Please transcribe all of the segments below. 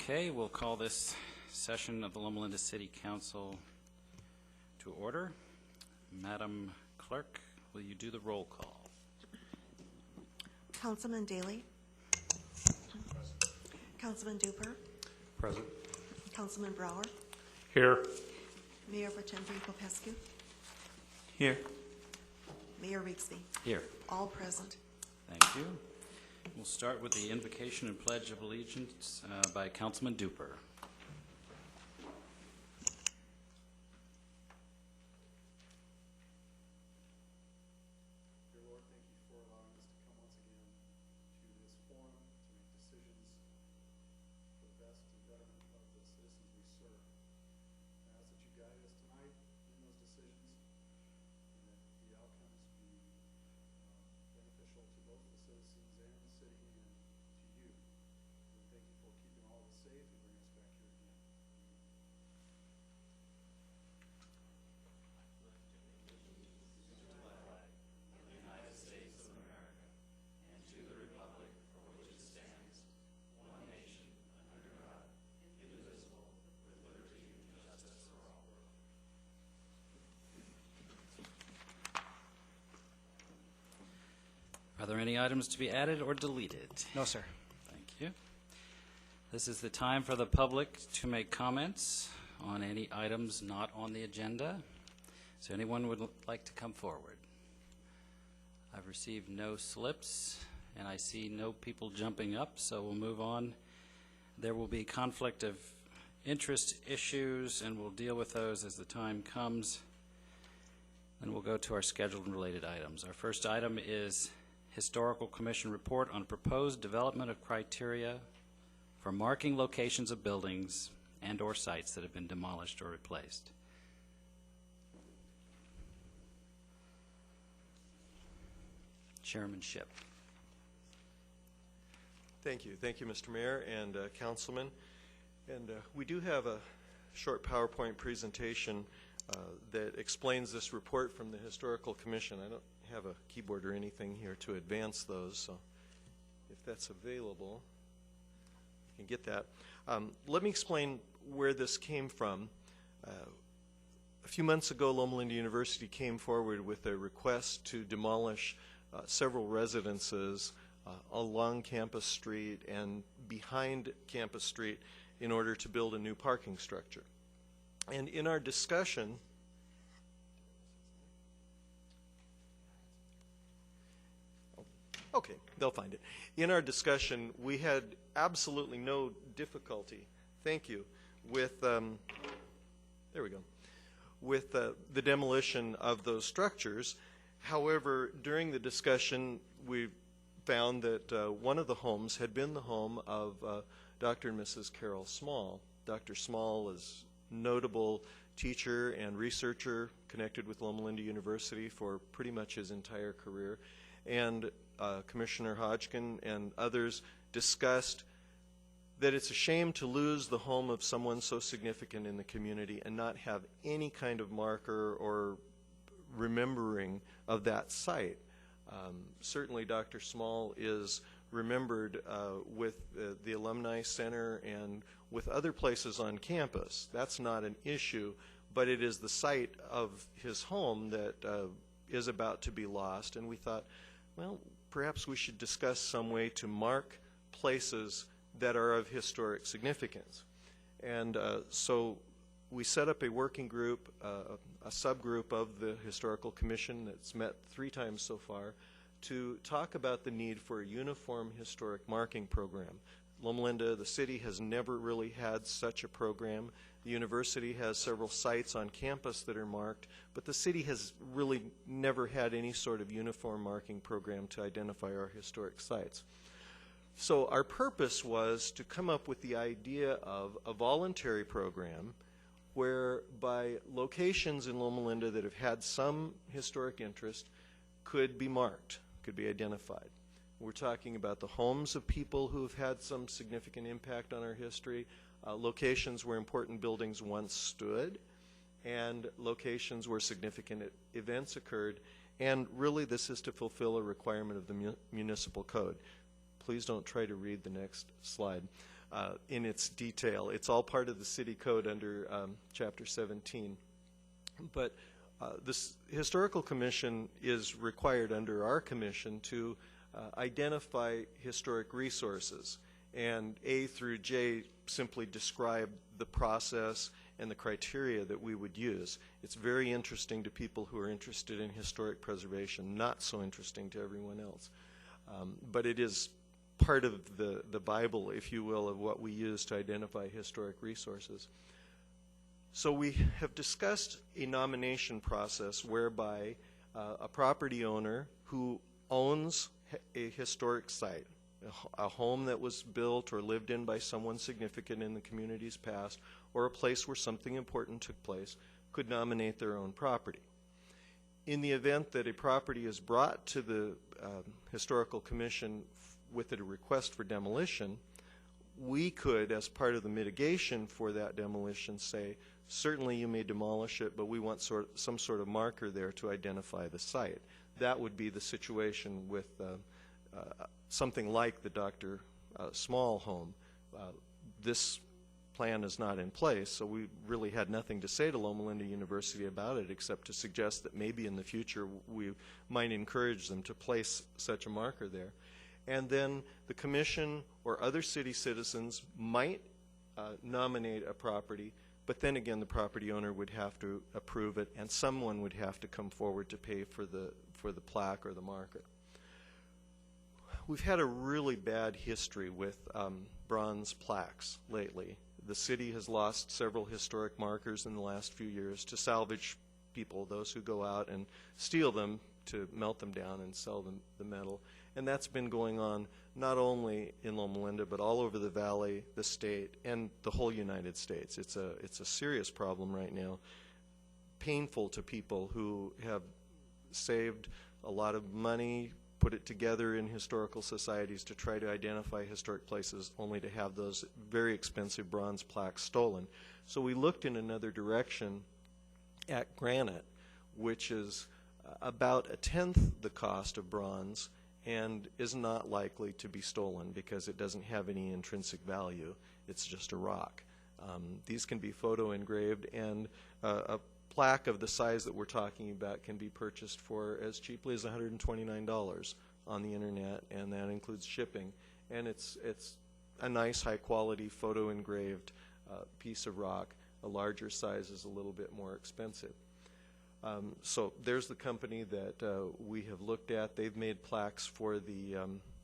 Okay, we'll call this session of the Loma Linda City Council to order. Madam Clerk, will you do the roll call? Councilman Daly. Councilman Duper. Present. Councilman Brower. Here. Mayor Pretendry Popescu. Here. Mayor Rigsby. Here. All present. Thank you. We'll start with the invocation and pledge of allegiance by Councilman Duper. Dear Lord, thank you for allowing us to come once again to this forum to make decisions for the best and betterment of the citizens we serve. I ask that you guide us tonight in those decisions and that the outcomes be beneficial to both the citizens and the city and to you. And thank you for keeping all of us safe and bringing us back here again. Are there any items to be added or deleted? No, sir. Thank you. This is the time for the public to make comments on any items not on the agenda. So anyone would like to come forward? I've received no slips, and I see no people jumping up, so we'll move on. There will be conflict of interest issues, and we'll deal with those as the time comes. Then we'll go to our scheduled and related items. Our first item is Historical Commission report on proposed development of criteria for marking locations of buildings and or sites that have been demolished or replaced. Chairmanship. Thank you. Thank you, Mr. Mayor and Councilman. And we do have a short PowerPoint presentation that explains this report from the Historical Commission. I don't have a keyboard or anything here to advance those, so if that's available, you can get that. Let me explain where this came from. A few months ago, Loma Linda University came forward with a request to demolish several residences along Campus Street and behind Campus Street in order to build a new parking structure. And in our discussion, okay, they'll find it. In our discussion, we had absolutely no difficulty, thank you, with, there we go, with the demolition of those structures. However, during the discussion, we found that one of the homes had been the home of Dr. and Mrs. Carol Small. Dr. Small is a notable teacher and researcher connected with Loma Linda University for pretty much his entire career. And Commissioner Hodgkin and others discussed that it's a shame to lose the home of someone so significant in the community and not have any kind of marker or remembering of that site. Certainly Dr. Small is remembered with the Alumni Center and with other places on campus. That's not an issue, but it is the site of his home that is about to be lost, and we thought, well, perhaps we should discuss some way to mark places that are of historic significance. And so we set up a working group, a subgroup of the Historical Commission that's met 3 times so far to talk about the need for a uniform historic marking program. Loma Linda, the city, has never really had such a program. The university has several sites on campus that are marked, but the city has really never had any sort of uniform marking program to identify our historic sites. So our purpose was to come up with the idea of a voluntary program whereby locations in Loma Linda that have had some historic interest could be marked, could be identified. We're talking about the homes of people who have had some significant impact on our history, locations where important buildings once stood, and locations where significant events occurred. And really this is to fulfill a requirement of the municipal code. Please don't try to read the next slide. in its detail. It's all part of the city code under Chapter 17. But this Historical Commission is required under our commission to identify historic resources. And A through J simply describe the process and the criteria that we would use. It's very interesting to people who are interested in historic preservation, not so interesting to everyone else. But it is part of the Bible, if you will, of what we use to identify historic resources. So we have discussed a nomination process whereby a property owner who owns a historic site, a home that was built or lived in by someone significant in the community's past, or a place where something important took place, could nominate their own property. In the event that a property is brought to the Historical Commission with a request for demolition, we could, as part of the mitigation for that demolition, say, certainly you may demolish it, but we want some sort of marker there to identify the site. That would be the situation with something like the Dr. Small home. This plan is not in place, so we really had nothing to say to Loma Linda University about it except to suggest that maybe in the future we might encourage them to place such a marker there. And then the commission or other city citizens might nominate a property, but then again the property owner would have to approve it, and someone would have to come forward to pay for the plaque or the marker. We've had a really bad history with bronze plaques lately. The city has lost several historic markers in the last few years to salvage people, those who go out and steal them to melt them down and sell them the metal. And that's been going on not only in Loma Linda, but all over the valley, the state, and the whole United States. It's a serious problem right now, painful to people who have saved a lot of money, put it together in historical societies to try to identify historic places, only to have those very expensive bronze plaques stolen. So we looked in another direction at granite, which is about 1/10 the cost of bronze and is not likely to be stolen because it doesn't have any intrinsic value. It's just a rock. These can be photo engraved, and a plaque of the size that we're talking about can be purchased for as cheaply as $129 on the internet, and that includes shipping. And it's a nice high quality photo engraved piece of rock. A larger size is a little bit more expensive. So there's the company that we have looked at. They've made plaques for the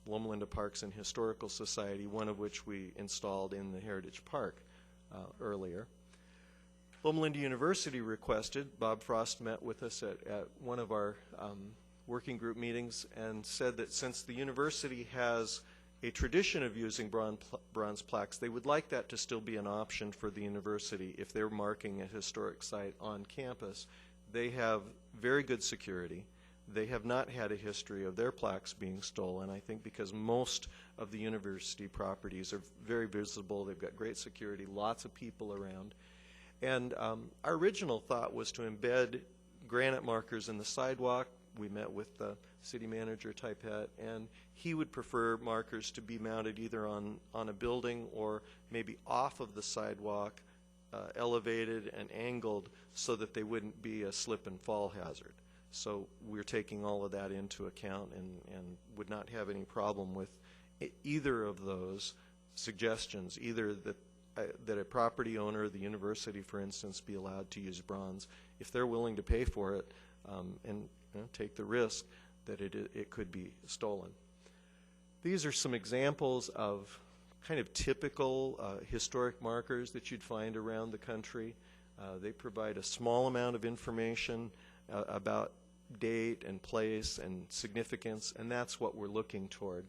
Loma Linda Parks and Historical Society, one of which we installed in the Heritage Park earlier. Loma Linda University requested, Bob Frost met with us at one of our working group meetings and said that since the university has a tradition of using bronze plaques, they would like that to still be an option for the university if they're marking a historic site on campus. They have very good security. They have not had a history of their plaques being stolen, I think because most of the university properties are very visible. They've got great security, lots of people around. And our original thought was to embed granite markers in the sidewalk. We met with the city manager, Typet, and he would prefer markers to be mounted either on a building or maybe off of the sidewalk, elevated and angled so that they wouldn't be a slip and fall hazard. So we're taking all of that into account and would not have any problem with either of those suggestions, either that a property owner, the university, for instance, be allowed to use bronze if they're willing to pay for it and take the risk that it could be stolen. These are some examples of kind of typical historic markers that you'd find around the country. They provide a small amount of information about date and place and significance, and that's what we're looking toward.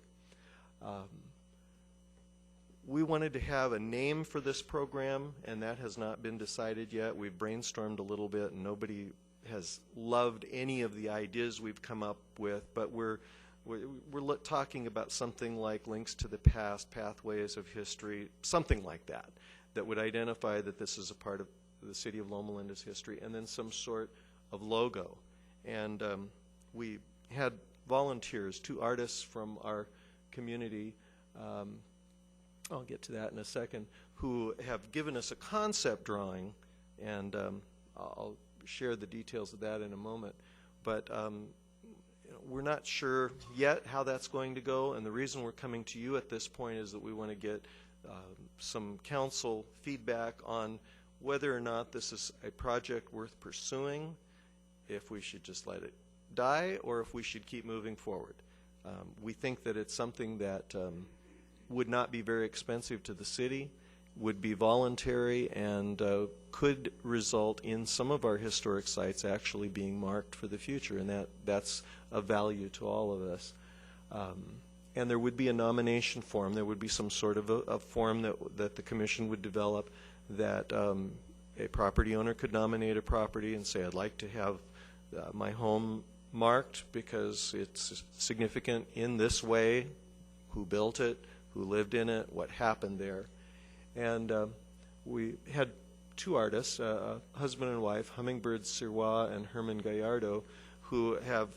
We wanted to have a name for this program, and that has not been decided yet. We've brainstormed a little bit, and nobody has loved any of the ideas we've come up with, but we're talking about something like links to the past, pathways of history, something like that, that would identify that this is a part of the city of Loma Linda's history, and then some sort of logo. And we had volunteers, 2 artists from our community, I'll get to that in a second, who have given us a concept drawing, and I'll share the details of that in a moment. But we're not sure yet how that's going to go, and the reason we're coming to you at this point is that we want to get some council feedback on whether or not this is a project worth pursuing, if we should just let it die, or if we should keep moving forward. We think that it's something that would not be very expensive to the city, would be voluntary, and could result in some of our historic sites actually being marked for the future, and that's of value to all of us. And there would be a nomination form. There would be some sort of a form that the commission would develop, that a property owner could nominate a property and say, I'd like to have my home marked because it's significant in this way, who built it, who lived in it, what happened there. And we had two artists, husband and wife, Hummingbird Sirois and Herman Gallardo, who have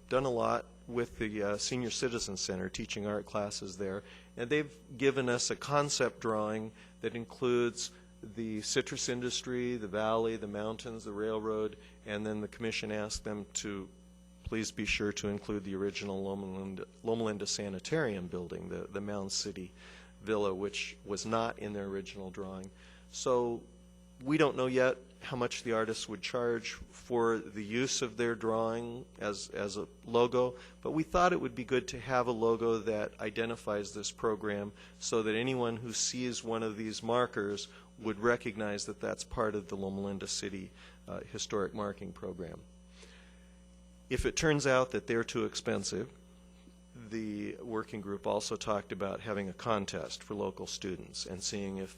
done a lot with the Senior Citizen Center, teaching art classes there. And they've given us a concept drawing that includes the citrus industry, the valley, the mountains, the railroad, and then the commission asked them to please be sure to include the original Loma Linda Sanitarium building, the Mound City Villa, which was not in their original drawing. So we don't know yet how much the artists would charge for the use of their drawing as a logo, but we thought it would be good to have a logo that identifies this program so that anyone who sees one of these markers would recognize that that's part of the Loma Linda City Historic Marking Program. If it turns out that they're too expensive, the working group also talked about having a contest for local students and seeing if,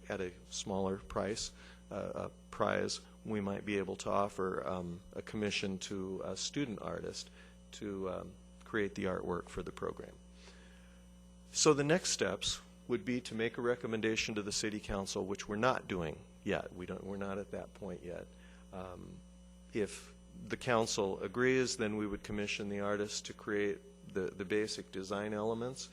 at a smaller price, a prize, we might be able to offer a commission to a student artist to create the artwork for the program. So the next steps would be to make a recommendation to the City Council, which we're not doing yet. We're not at that point yet. If the council agrees, then we would commission the artist to create the basic design elements.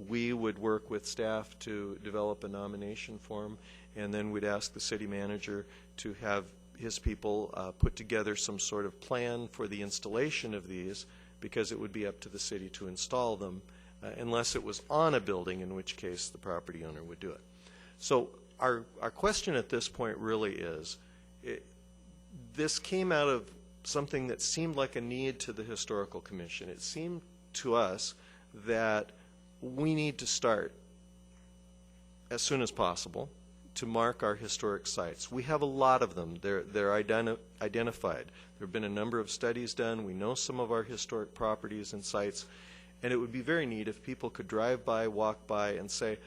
We would work with staff to develop a nomination form, and then we'd ask the city manager to have his people put together some sort of plan for the installation of these, because it would be up to the city to install them, unless it was on a building, in which case the property owner would do it. So our question at this point really is, this came out of something that seemed like a need to the Historical Commission. It seemed to us that we need to start as soon as possible to mark our historic sites. We have a lot of them. They're identified. There have been a number of studies done. We know some of our historic properties and sites, and it would be very neat if people could drive by, walk by, and say,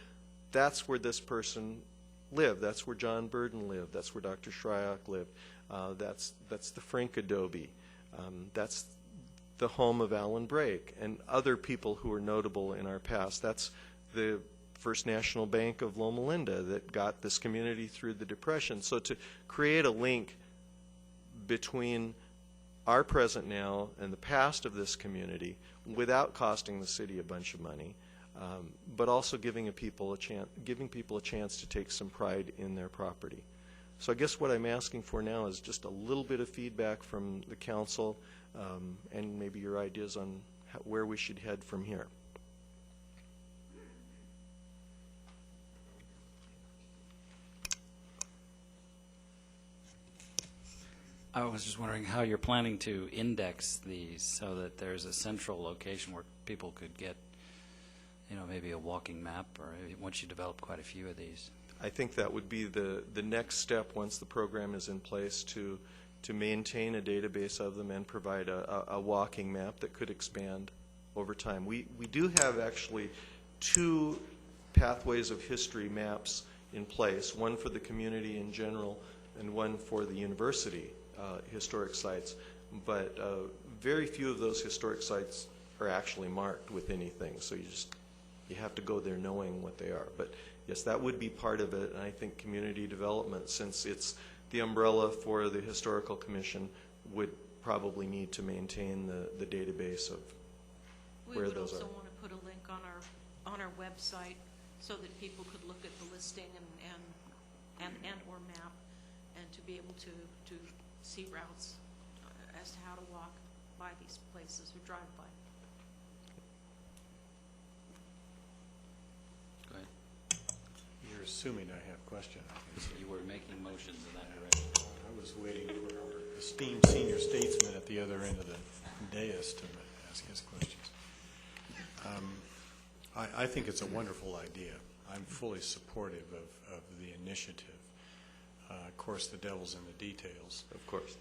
that's where this person lived. That's where John Burden lived. That's where Dr. Shryock lived. That's the Frank Adobe. That's the home of Alan Brake and other people who are notable in our past. That's the First National Bank of Loma Linda that got this community through the Depression. So to create a link between our present now and the past of this community without costing the city a bunch of money, but also giving people a chance to take some pride in their property. So I guess what I'm asking for now is just a little bit of feedback from the council, and maybe your ideas on where we should head from here. I was just wondering how you're planning to index these so that there's a central location where people could get, maybe a walking map, or once you develop quite a few of these. I think that would be the next step once the program is in place, to maintain a database of them and provide a walking map that could expand over time. We do have actually 2 pathways of history maps in place, one for the community in general and one for the university historic sites, but very few of those historic sites are actually marked with anything, so you have to go there knowing what they are. But yes, that would be part of it, and I think community development, since it's the umbrella for the Historical Commission, would probably need to maintain the database of where those are. We would also want to put a link on our website so that people could look at the listing and or map, and to be able to see routes as to how to walk by these places or drive by. Go ahead. You're assuming I have a question. You were making motions in that direction. I was waiting for our esteemed senior statesman at the other end of the dais to ask his questions. I think it's a wonderful idea. I'm fully supportive of the initiative. Of course, the devil's in the details. Of course.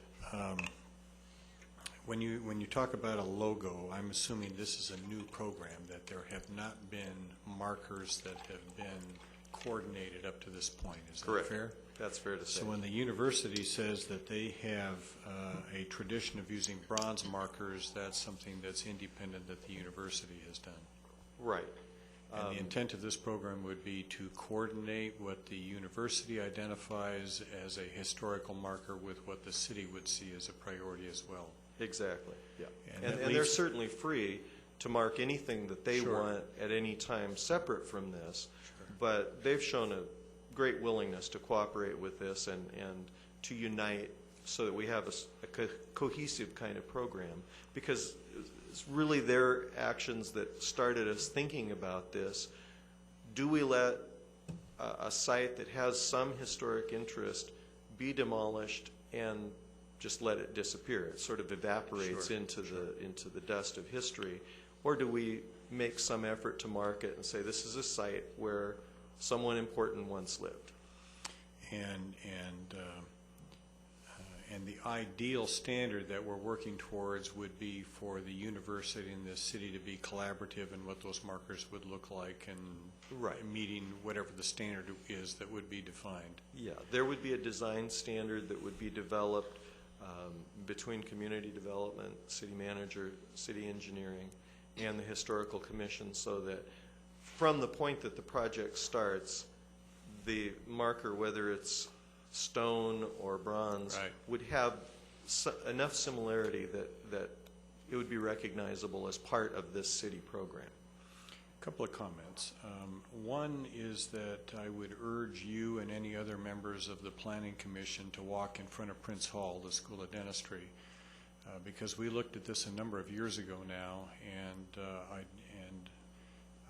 When you talk about a logo, I'm assuming this is a new program, that there have not been markers that have been coordinated up to this point. Is Correct. that fair? That's fair to say. So when the university says that they have a tradition of using bronze markers, that's something that's independent that the university has done. Right. And the intent of this program would be to coordinate what the university identifies as a historical marker with what the city would see as a priority as well. Exactly, yeah. And that And they're leaves- certainly free to mark anything that they Sure. want at any time separate from this. But they've shown a great willingness to cooperate with this and to unite so that we have a cohesive kind of program. Because it's really their actions that started us thinking about this. Do we let a site that has some historic interest be demolished and just let it disappear? It sort of evaporates Sure, into the dust of history. Or do we make some effort to mark it and say this is a site where someone important once lived? And the ideal standard that we're working towards would be for the university and the city to be collaborative in what those markers would look like, and Right. meeting whatever the standard is that would be defined. Yeah, there would be a design standard that would be developed between community development, city manager, city engineering, and the historical commission, so that from the point that the project starts, the marker, whether it's stone or bronze, Right. would have enough similarity that it would be recognizable as part of this city program. A couple of comments. One is that I would urge you and any other members of the Planning Commission to walk in front of Prince Hall, the School of Dentistry, because we looked at this a number of years ago now, and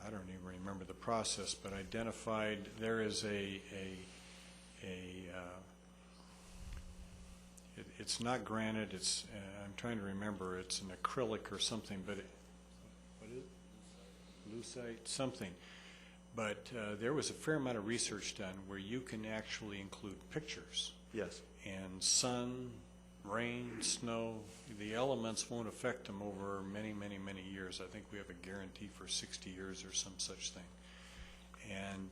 I don't even remember the process, but identified there is it's not granite, it's, I'm trying to remember, it's an acrylic or something, but what is it? Lucite, something. But there was a fair amount of research done where you can actually include pictures. Yes. And sun, rain, snow, the elements won't affect them over many, many, many years. I think we have a guarantee for 60 years or some such thing. And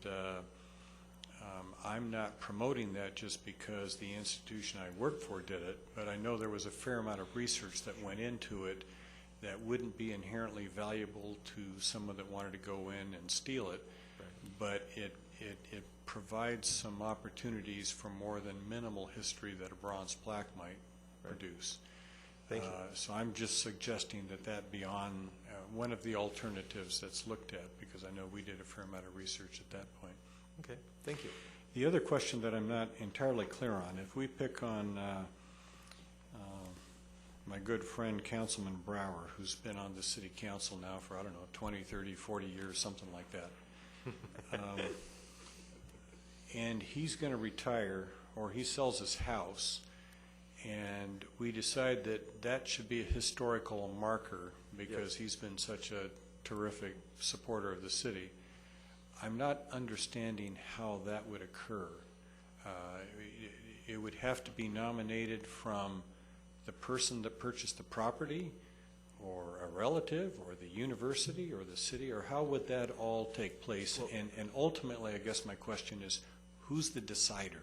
I'm not promoting that just because the institution I work for did it, but I know there was a fair amount of research that went into it that wouldn't be inherently valuable to someone that wanted to go in and steal it, but it provides some opportunities for more than minimal history that a bronze plaque might produce. Thank you. So I'm just suggesting that be on one of the alternatives that's looked at, because I know we did a fair amount of research at that point. Okay, thank you. The other question that I'm not entirely clear on, if we pick on my good friend Councilman Brower, who's been on the city council now for, I don't know, 20, 30, 40 years, something like that. And he's going to retire, or he sells his house, and we decide that that should be a historical marker because he's been such a terrific supporter of the city. I'm not understanding how that would occur. It would have to be nominated from the person that purchased the property, or a relative, or the university, or the city, or how would that all take place? Well, and ultimately, I guess my question is, who's the decider?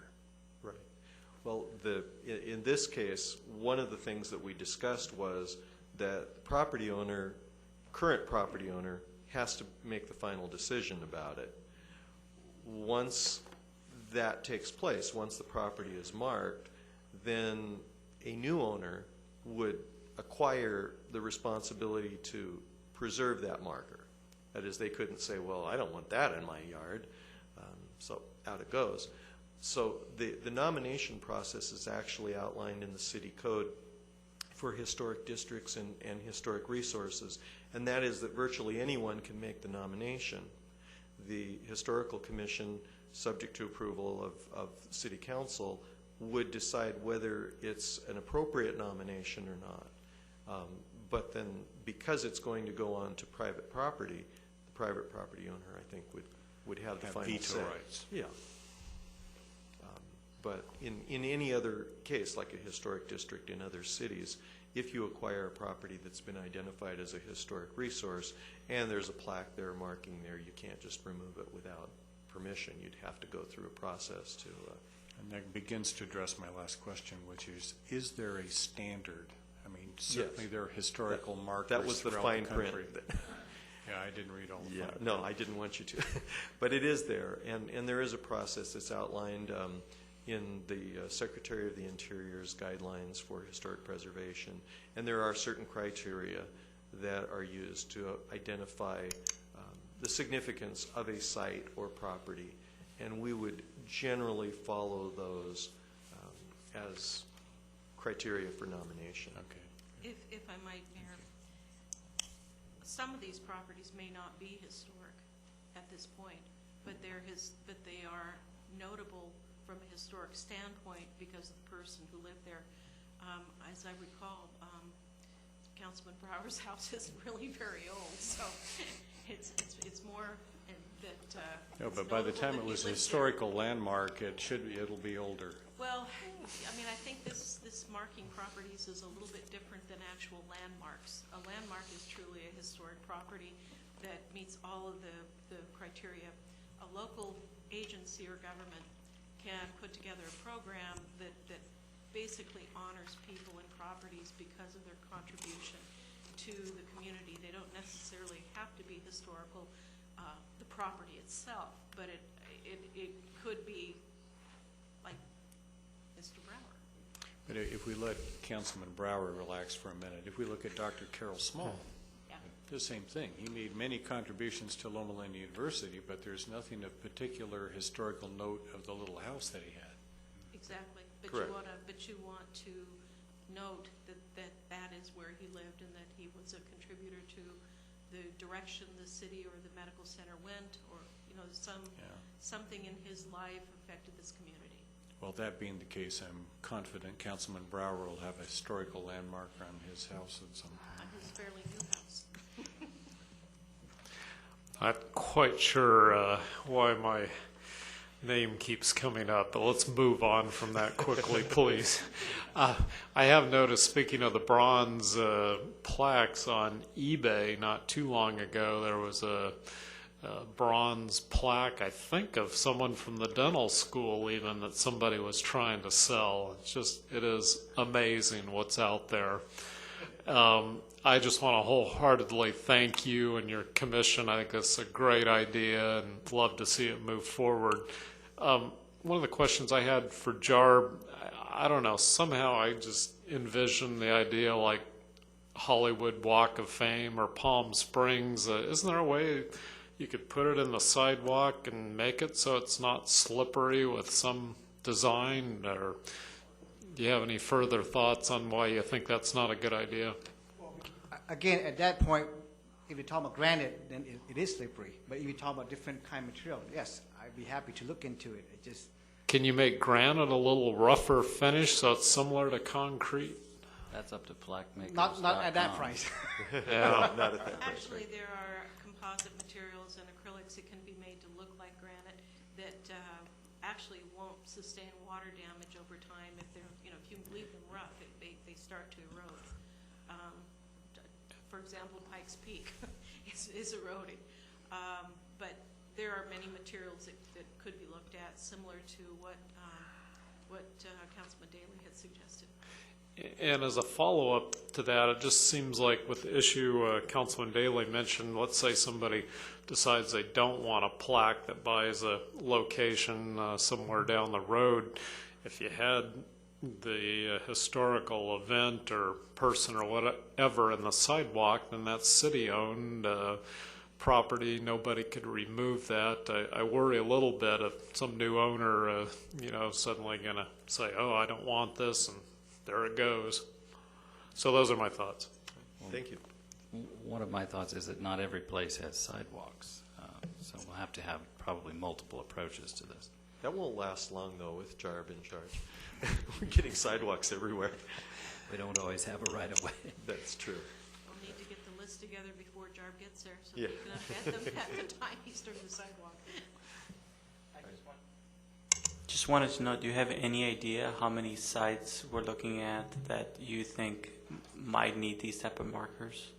Right. Well, in this case, one of the things that we discussed was that the property owner, current property owner, has to make the final decision about it. Once that takes place, once the property is marked, then a new owner would acquire the responsibility to preserve that marker. That is, they couldn't say, well, I don't want that in my yard. So out it goes. So the nomination process is actually outlined in the city code for historic districts and historic resources, and that is that virtually anyone can make the nomination. The Historical Commission, subject to approval of City Council, would decide whether it's an appropriate nomination or not. But then, because it's going to go on to private property, the private property owner, I think, would have the final veto say. rights. Yeah. But in any other case, like a historic district in other cities, if you acquire a property that's been identified as a historic resource and there's a plaque there marking there, you can't just remove it without permission. You'd have to go through a process to... And that begins to address my last question, which is there a standard? I mean, certainly Yes. there are historical markers That was the throughout fine country. print. Yeah, I didn't read all the Yeah, fine print. no, I didn't want you to. But it is there, and there is a process that's outlined in the Secretary of the Interior's guidelines for historic preservation, and there are certain criteria that are used to identify the significance of a site or property, and we would generally follow those as criteria for nomination. Okay. If I might, Mayor, some of these properties may not be historic at this point, but they are notable from a historic standpoint because of the person who lived there. As I recall, Councilman Brower's house isn't really very old, so it's more that. No, it's but by the notable time that it he was a lived historical landmark, it'll be older. well, I mean, I think this marking properties is a little bit different than actual landmarks. A landmark is truly a historic property that meets all of the criteria. A local agency or government can put together a program that basically honors people and properties because of their contribution to the community. They don't necessarily have to be historical, the property itself, but it could be like Mr. Brower. But if we let Councilman Brower relax for a minute, if we look at Dr. Carroll Small, Yeah. the same thing. He made many contributions to Loma Linda University, but there's nothing of particular historical note of the little house that he had. Exactly, but Correct. you want to note that is where he lived and that he was a contributor to the direction the city or the medical center went, or something in his life affected this community. Well, that being the case, I'm confident Councilman Brower will have a historical landmark on his house at some point. On his fairly new house. Not quite sure why my name keeps coming up, but let's move on from that quickly, please. I have noticed, speaking of the bronze plaques on eBay, not too long ago, there was a bronze plaque, I think, of someone from the dental school even, that somebody was trying to sell. It is amazing what's out there. I just want to wholeheartedly thank you and your commission. I think it's a great idea and love to see it move forward. One of the questions I had for Jarb, I don't know, somehow I just envision the idea like Hollywood Walk of Fame or Palm Springs. Isn't there a way you could put it in the sidewalk and make it so it's not slippery with some design? Or do you have any further thoughts on why you think that's not a good idea? Again, at that point, if you talk about granite, then it is slippery. But if you talk about different kind of material, yes, I'd be happy to look into it. It just Can you make granite a little rougher finish so it's similar to concrete? That's up to plaquemakers.com. not at that price. Yeah. Not at that price. Actually, there are composite materials and acrylics that can be made to look like granite that actually won't sustain water damage over time. If they're, if you leave them rough, they start to erode. For example, Pikes Peak is eroding. But there are many materials that could be looked at, similar to what Councilman Daley had suggested. And as a follow-up to that, it just seems like with the issue Councilman Daley mentioned, let's say somebody decides they don't want a plaque that buys a location somewhere down the road. If you had the historical event or person or whatever in the sidewalk, then that's city-owned. property. Nobody could remove that. I worry a little bit of some new owner, suddenly going to say, oh, I don't want this, and there it goes. So those are my thoughts. Thank you. One of my thoughts is that not every place has sidewalks, so we'll have to have probably multiple approaches to this. That won't last long, though, with Jarb in charge. We're getting sidewalks everywhere. We don't always have a right-of-way. That's true. We'll need to get the list together before Jarb gets there, so Yeah. we can embed them at the time he's doing the sidewalk. Just wanted to know, do you have any idea how many sites we're looking at that you think might need these type of markers?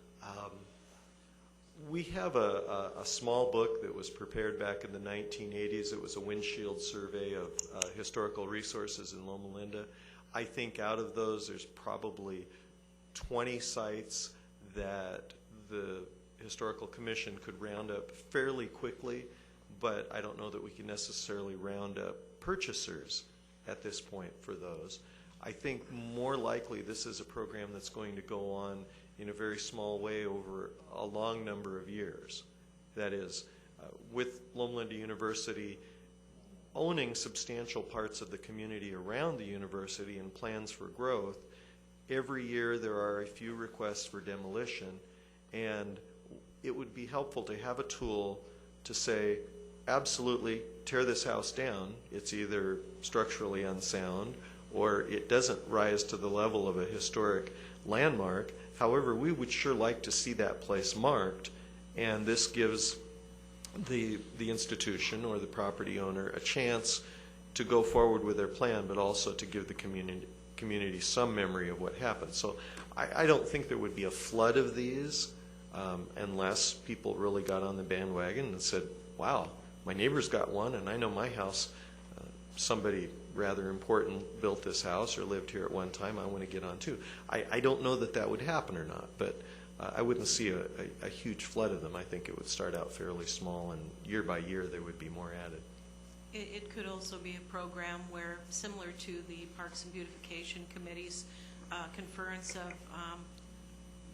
We have a small book that was prepared back in the 1980s. It was a windshield survey of historical resources in Loma Linda. I think out of those, there's probably 20 sites that the Historical Commission could round up fairly quickly, but I don't know that we can necessarily round up purchasers at this point for those. I think more likely this is a program that's going to go on in a very small way over a long number of years. That is, with Loma Linda University owning substantial parts of the community around the university and plans for growth, every year there are a few requests for demolition, and it would be helpful to have a tool to say, absolutely, tear this house down. It's either structurally unsound or it doesn't rise to the level of a historic landmark. However, we would sure like to see that place marked, and this gives the institution or the property owner a chance to go forward with their plan, but also to give the community some memory of what happened. So I don't think there would be a flood of these unless people really got on the bandwagon and said, wow, my neighbor's got one, and I know my house, somebody rather important built this house or lived here at one time, I want to get on too. I don't know that that would happen or not, but I wouldn't see a huge flood of them. I think it would start out fairly small, and year by year there would be more added. It could also be a program where, similar to the Parks and Beautification Committee's conference of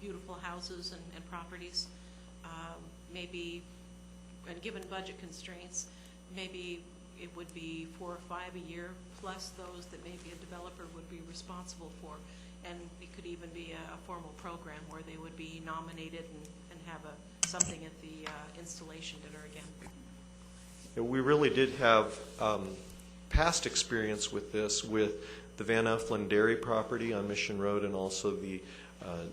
beautiful houses and properties, maybe, and given budget constraints, maybe it would be 4 or 5 a year, plus those that maybe a developer would be responsible for. And it could even be a formal program where they would be nominated and have something at the installation dinner again. We really did have past experience with this with the Van Ufflin Dairy property on Mission Road and also the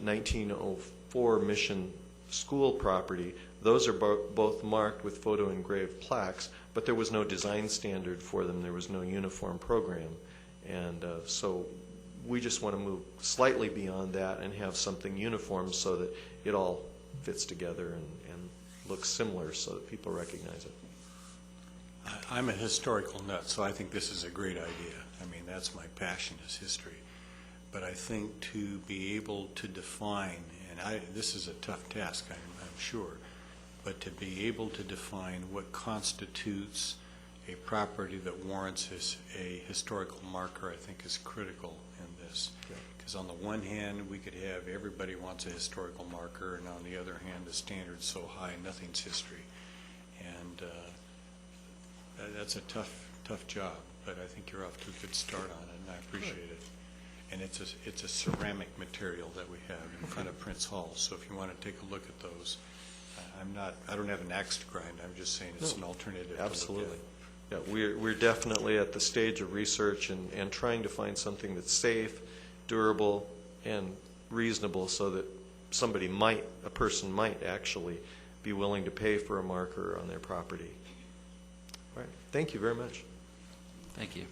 1904 Mission School property. Those are both marked with photo engraved plaques, but there was no design standard for them. There was no uniform program. And so we just want to move slightly beyond that and have something uniform so that it all fits together and looks similar so that people recognize it. I'm a historical nut, so I think this is a great idea. I mean, that's my passion, is history. But I think to be able to define, and this is a tough task, I'm sure, but to be able to define what constitutes a property that warrants a historical marker, I think, is critical in this. Because on the one hand, we could have everybody wants a historical marker, and on the other hand, the standard's so high, nothing's history. And that's a tough job, but I think you're off to a good start on it, and I appreciate it. And it's a ceramic material that we have in front of Prince Hall, so if you want to take a look at those, I don't have an axe to grind. I'm just saying it's an alternative. Absolutely. Yeah, we're definitely at the stage of research and trying to find something that's safe, durable, and reasonable so that a person might actually be willing to pay for a marker on their property. All right. Thank you very much. Thank you.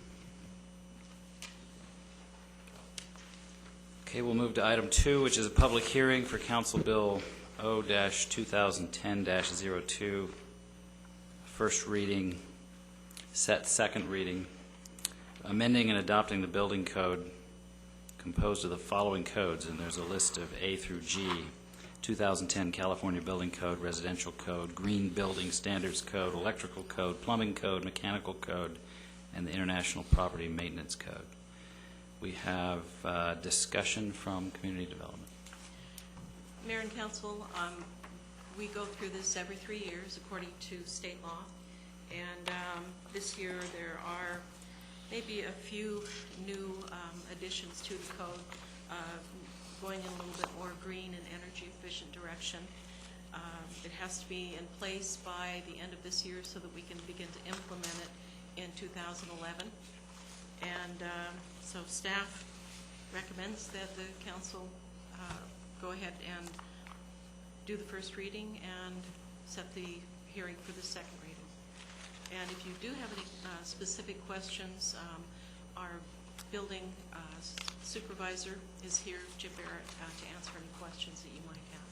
Okay, we'll move to item 2, which is a public hearing for Council Bill O-2010-02, first reading, set second reading, amending and adopting the building code composed of the following codes, and there's a list of A through G: 2010 California Building Code, Residential Code, Green Building Standards Code, Electrical Code, Plumbing Code, Mechanical Code, and the International Property Maintenance Code. We have discussion from Community Development. Mayor and Council, We go through this every 3 years according to state law. And this year, there are maybe a few new additions to the code, going in a little bit more green and energy efficient direction. It has to be in place by the end of this year so that we can begin to implement it in 2011. And so staff recommends that the council go ahead and do the first reading and set the hearing for the second reading. And if you do have any specific questions, our building supervisor is here, Jim Barrett, to answer any questions that you might have.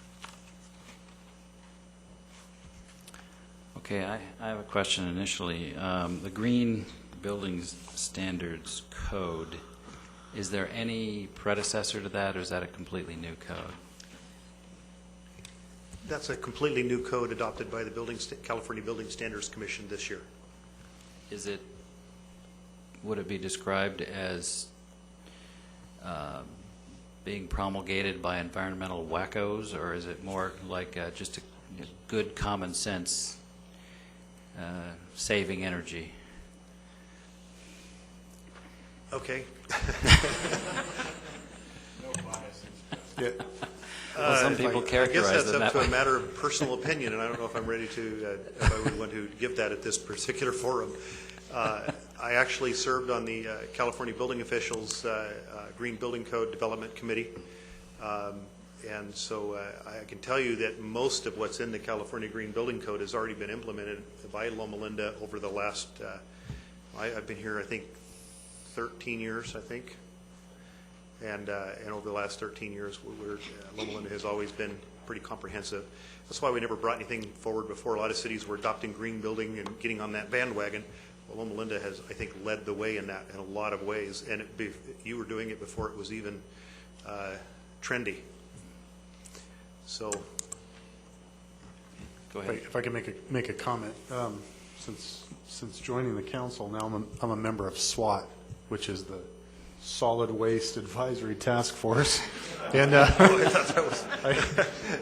Okay, I have a question initially. The Green Buildings Standards Code, is there any predecessor to that, or is that a completely new code? That's a completely new code adopted by the California Building Standards Commission this year. Would it be described as being promulgated by environmental wackos, or is it more like just a good common sense saving energy? Okay. Yeah. Well, some people I characterize guess that's them up that to way. a matter of personal opinion, and I don't know if I'm ready to, if I would want to give that at this particular forum. I actually served on the California Building Officials Green Building Code Development Committee. And so I can tell you that most of what's in the California Green Building Code has already been implemented by Loma Linda over the last, I've been here, I think, 13 years, I think. And over the last 13 years, Loma Linda has always been pretty comprehensive. That's why we never brought anything forward before. A lot of cities were adopting green building and getting on that bandwagon. Well, Loma Linda has, I think, led the way in that in a lot of ways. And you were doing it before it was even trendy. So, Go ahead. If I can make a comment, since joining the council, now I'm a member of SWAT, which is the Solid Waste Advisory Task Force, and I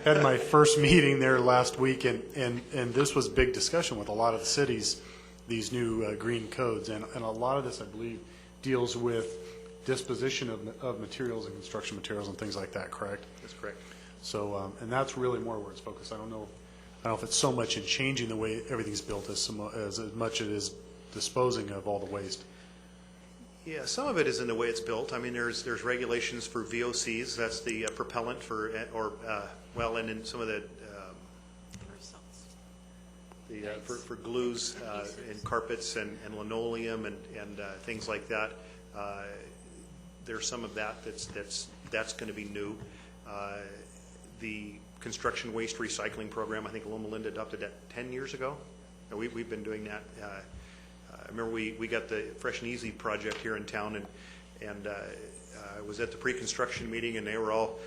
had my first meeting there last week, and this was big discussion with a lot of the cities, these new green codes, and a lot of this, I believe, deals with disposition of materials and construction materials and things like that. Correct? that's correct. So, and that's really more where it's focused. I don't know if it's so much in changing the way everything's built as much as it is disposing of all the waste. Yeah, some of it is in the way it's built. I mean, there's regulations for VOCs. That's the propellant for, and in some of the for glues in carpets and linoleum and things like that. There's some of that that's going to be new. The construction waste recycling program, I think Loma Linda adopted that 10 years ago. We've been doing that. I remember we got the Fresh and Easy project here in town, and I was at the pre-construction meeting, and they were all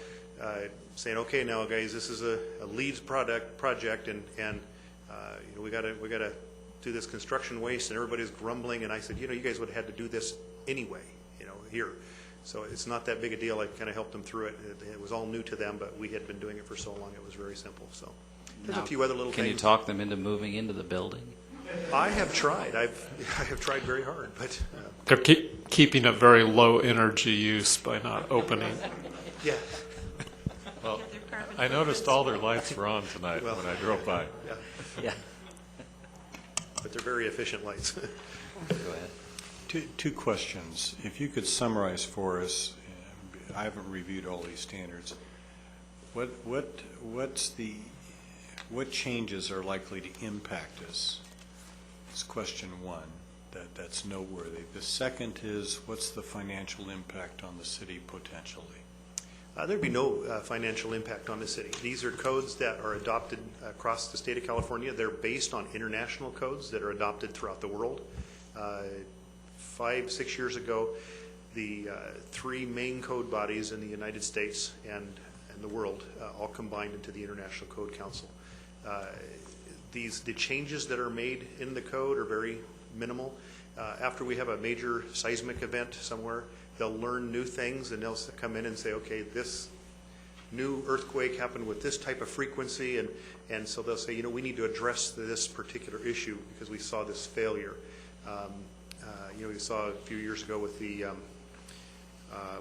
saying, "Okay, now guys, this is a LEEDS project, and we got to do this construction waste," and everybody's grumbling, and I said, you guys would have had to do this anyway, here. So it's not that big a deal. I kind of helped them through it. It was all new to them, but we had been doing it for so long, it was very simple. So there's a few other little Can things. you talk them into moving into the building? I have tried. I have tried very hard, but They're keeping a very low energy use by not opening. yeah. Well, Yeah, they're carbon I noticed all their lights were on tonight Well, when I drove by. Yeah. But they're very efficient lights. Go ahead. Two questions. If you could summarize for us, I haven't reviewed all these standards. What changes are likely to impact us? That's question one. That's noteworthy. The second is, what's the financial impact on the city potentially? There'd be no financial impact on the city. These are codes that are adopted across the state of California. They're based on international codes that are adopted throughout the world. 5-6 years ago, the three main code bodies in the United States and the world all combined into the International Code Council. The changes that are made in the code are very minimal. After we have a major seismic event somewhere, they'll learn new things, and they'll come in and say, okay, this new earthquake happened with this type of frequency, and so they'll say, you know, we need to address this particular issue because we saw this failure. You know, we saw a few years ago with the,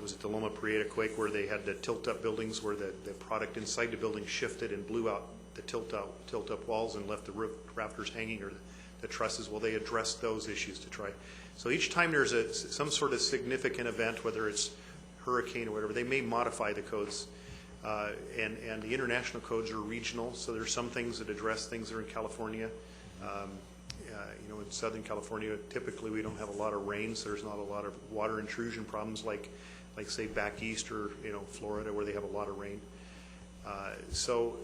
was it the Loma Prieta quake, where they had the tilt-up buildings where the product inside the building shifted and blew out the tilt-up walls and left the roof rafters hanging, or the trusses. Well, they addressed those issues to try. So each time there's some sort of significant event, whether it's hurricane or whatever, they may modify the codes. And the international codes are regional, so there's some things that address things that are in California. You know, in Southern California, typically we don't have a lot of rain, so there's not a lot of water intrusion problems like say back east or, you know, Florida, where they have a lot of rain. So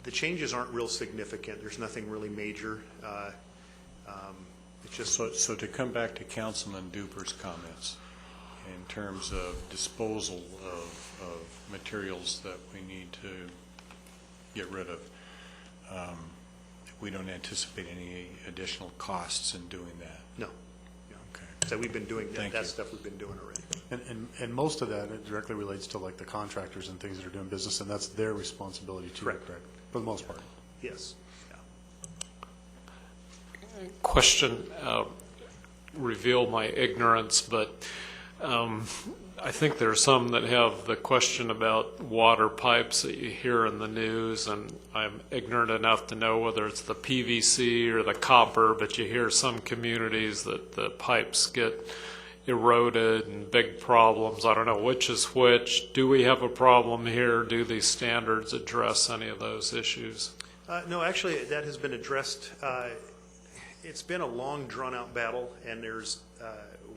the changes aren't real significant. There's nothing really major. It's just So to come back to Councilman Duper's comments, in terms of disposal of materials that we need to get rid of, we don't anticipate any additional costs in doing that. no. Okay. So we've been doing Thank that you. stuff we've been doing already. And most of that, it directly relates to like the contractors and things that are doing business, and that's their responsibility too, Correct. For the most part. Yes. Yeah. Question, reveal my ignorance, but I think there are some that have the question about water pipes that you hear in the news, and I'm ignorant enough to know whether it's the PVC or the copper, but you hear some communities that the pipes get eroded and big problems. I don't know which is which. Do we have a problem here? Do these standards address any of those issues? No, actually, that has been addressed. It's been a long, drawn-out battle, and there's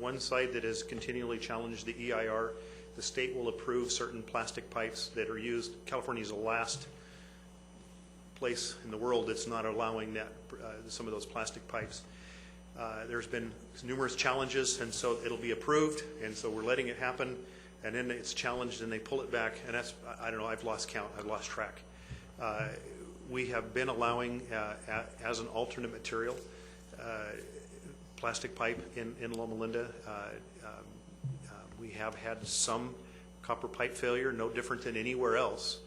one side that has continually challenged the EIR. The state will approve certain plastic pipes that are used. California is the last place in the world that's not allowing that, some of those plastic pipes. There's been numerous challenges, and so it'll be approved, and so we're letting it happen, and then it's challenged and they pull it back, and that's, I don't know, I've lost count, I've lost track. We have been allowing, as an alternate material, plastic pipe in Loma Linda. We have had some copper pipe failure, no different than anywhere else.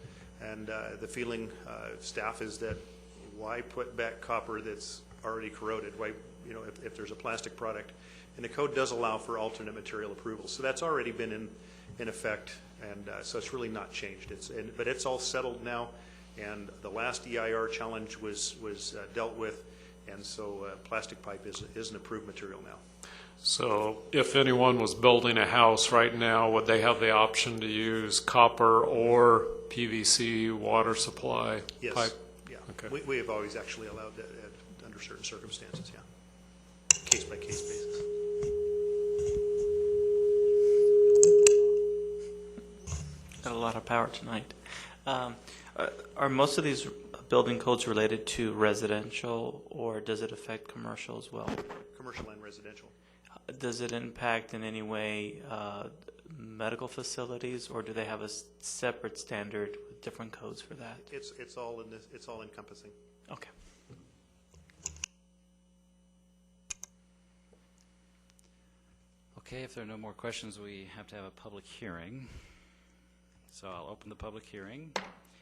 And the feeling staff is that why put back copper that's already corroded? Why, you know, if there's a plastic product, and the code does allow for alternate material approval, so that's already been in effect, and so it's really not changed. But it's all settled now, and the last EIR challenge was dealt with. And so plastic pipe is an approved material now. So if anyone was building a house right now, would they have the option to use copper or PVC water supply Yes. pipe? Yeah. Okay. We have always actually allowed that under certain circumstances, yeah. Case by case basis. Got a lot of power tonight. Are most of these building codes related to residential, or does it affect commercial as well? Commercial and residential. Does it impact in any way medical facilities, or do they have a separate standard with different codes for that? It's all in this. It's all encompassing. Okay. Okay, if there are no more questions, we have to have a public hearing. So I'll open the public hearing.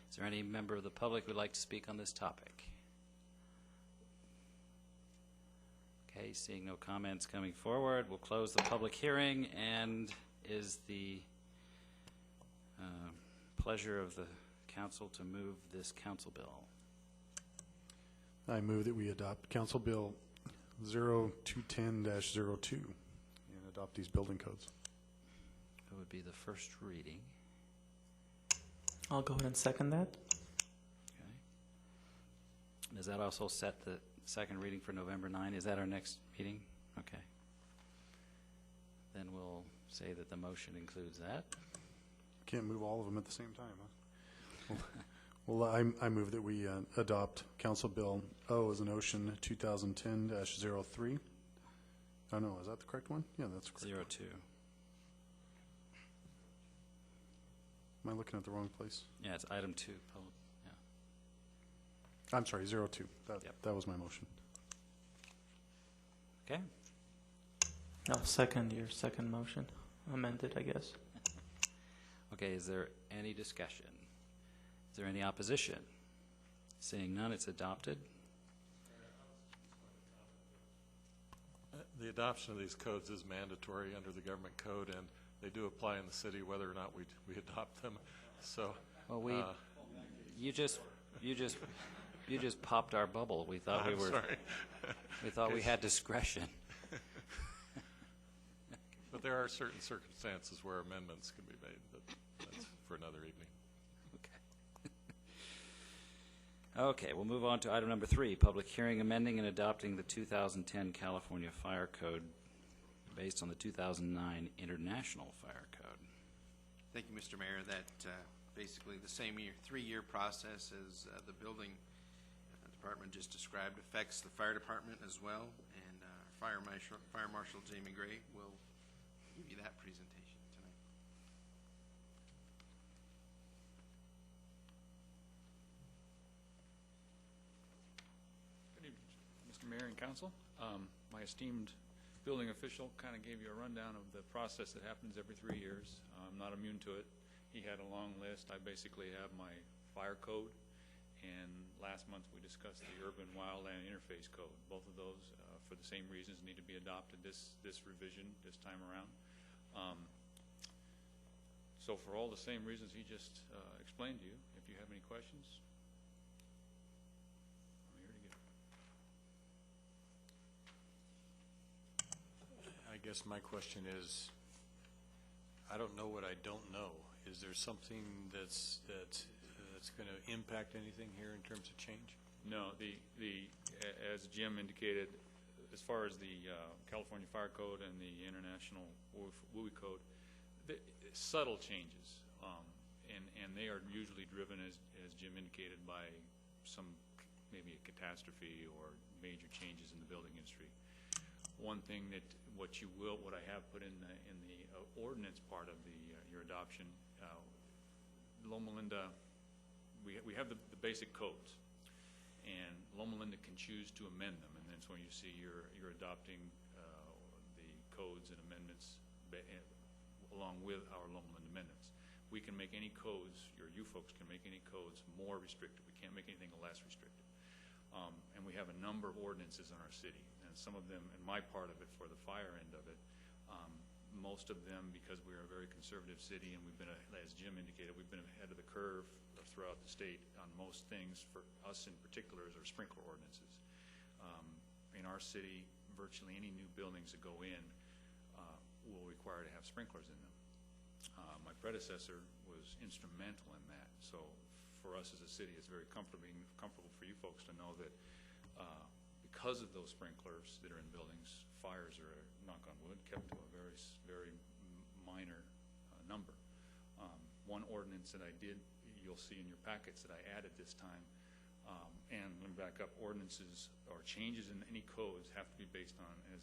Is there any member of the public who would like to speak on this topic? Okay, seeing no comments coming forward, we'll close the public hearing, and is the pleasure of the council to move this council bill. I move that we adopt Council Bill 0210-02 and adopt these building codes. It would be the first reading. I'll go ahead and second that. Okay. Does that also set the second reading for November 9? Is that our next meeting? Okay. Then we'll say that the motion includes that. Can't move all of them at the same time, huh? Well, I move that we adopt Council Bill O as an ocean 2010-03. Oh, no, is that the correct one? Yeah, that's correct. 02. Am I looking at the wrong place? Yeah, it's item 2. Yeah. I'm sorry, 02. Yep. That was my motion. Okay. I'll second your second motion. Amended, I guess. Okay, is there any discussion? Is there any opposition? Seeing none, it's adopted. The adoption of these codes is mandatory under the government code, and they do apply in the city whether or not we adopt them. So, Well, you just popped our bubble. We thought I'm sorry. we thought we had discretion. But there are certain circumstances where amendments can be made, but that's for another evening. Okay, we'll move on to item number 3, public hearing amending and adopting the 2010 California Fire Code based on the 2009 International Fire Code. Thank you, Mr. Mayor. That basically the same 3-year process as the building department just described affects the fire department as well, and Fire Marshal Jamie Gray will give you that presentation tonight. Good evening, Mr. Mayor and Council. My esteemed building official kind of gave you a rundown of the process that happens every 3 years. I'm not immune to it. He had a long list. I basically have my fire code, and last month we discussed the urban wildland interface code. Both of those, for the same reasons, need to be adopted this revision this time around. So for all the same reasons he just explained to you, if you have any questions, I'm here to get them. I guess my question is, I don't know what I don't know. Is there something that's going to impact anything here in terms of change? No, as Jim indicated, as far as the California Fire Code and the International WUI Code, subtle changes, and they are usually driven, as Jim indicated, by maybe a catastrophe or major changes in the building industry. One thing what I have put in the ordinance part of your adoption, Loma Linda, we have the basic codes, and Loma Linda can choose to amend them, and that's when you see you're adopting the codes and amendments along with our Loma Linda amendments. We can make any codes, you folks can make any codes more restrictive. We can't make anything less restrictive. And we have a number of ordinances in our city, and some of them, and my part of it for the fire end of it, most of them, because we're a very conservative city, and we've been, as Jim indicated, we've been ahead of the curve throughout the state on most things. For us in particular, is our sprinkler ordinances. In our city, virtually any new buildings that go in will require to have sprinklers in them. My predecessor was instrumental in that. So for us as a city, it's very comfortable for you folks to know that because of those sprinklers that are in buildings, fires are, knock on wood, kept to a very minor number. One ordinance that I did, you'll see in your packets that I added this time, and let me back up, ordinances or changes in any codes have to be based on, as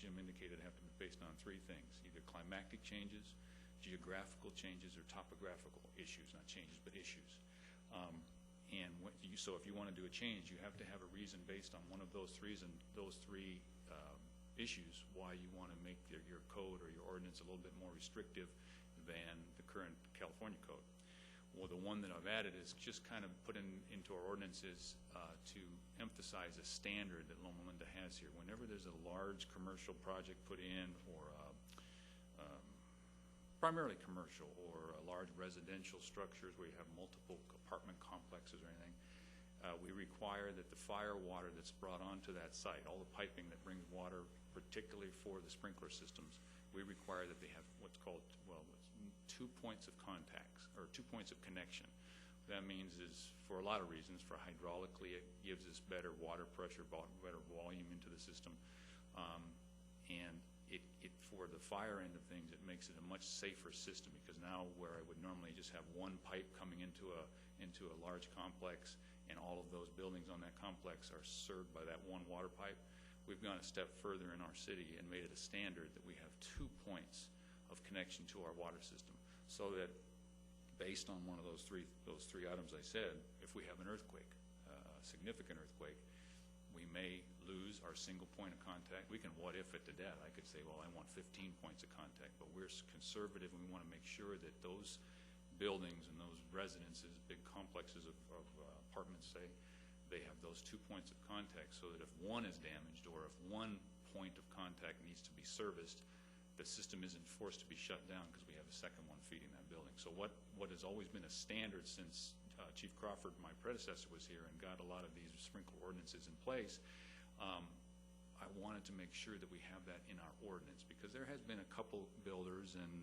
Jim indicated, have to be based on 3 things: either climactic changes, geographical changes, or topographical issues, not changes, but issues. So if you want to do a change, you have to have a reason based on one of those three issues why you want to make your code or your ordinance a little bit more restrictive than the current California code. Well, the one that I've added is just kind of put into our ordinances to emphasize a standard that Loma Linda has here. Whenever there's a large commercial project put in, or primarily commercial, or large residential structures where you have multiple apartment complexes or anything, we require that the fire water that's brought onto that site, all the piping that brings water, particularly for the sprinkler systems, we require that they have what's called, 2 points of contacts, or 2 points of connection. What that means is, for a lot of reasons, for hydraulically, it gives us better water pressure, better volume into the system, and for the fire end of things, it makes it a much safer system, because now where I would normally just have one pipe coming into a large complex, and all of those buildings on that complex are served by that one water pipe, we've gone a step further in our city and made it a standard that we have 2 points of connection to our water system, so that based on one of those three items I said, if we have an earthquake, a significant earthquake, we may lose our single point of contact. We can what if it to death. I could say, well, I want 15 points of contact, but we're conservative, and we want to make sure that those buildings and those residences, big complexes of apartments, say, they have those 2 points of contact, so that if one is damaged or if one point of contact needs to be serviced, the system isn't forced to be shut down because we have a second one feeding that building. So what has always been a standard since Chief Crawford, my predecessor, was here and got a lot of these sprinkler ordinances in place, I wanted to make sure that we have that in our ordinance, because there has been a couple builders and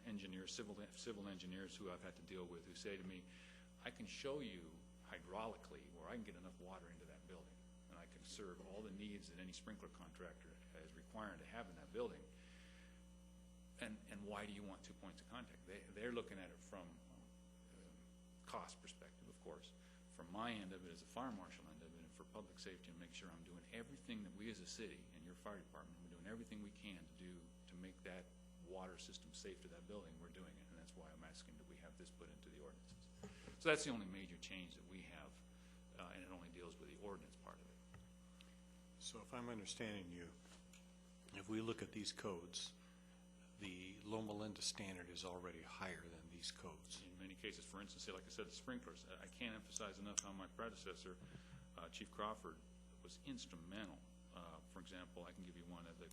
engineers, civil engineers who I've had to deal with, who say to me, I can show you hydraulically where I can get enough water into that building, and I can serve all the needs that any sprinkler contractor is required to have in that building. And why do you want 2 points of contact? They're looking at it from cost perspective, of course. From my end of it, as a fire marshal end of it, and for public safety, and make sure I'm doing everything that we as a city and your fire department, we're doing everything we can to do to make that water system safe to that building. We're doing it, and that's why I'm asking that we have this put into the ordinances. So that's the only major change that we have, and it only deals with the ordinance part of it. So if I'm understanding you, if we look at these codes, the Loma Linda standard is already higher than these codes. In many cases, for instance, say, like I said, the sprinklers, I can't emphasize enough how my predecessor, Chief Crawford, was instrumental. For example, I can give you one of the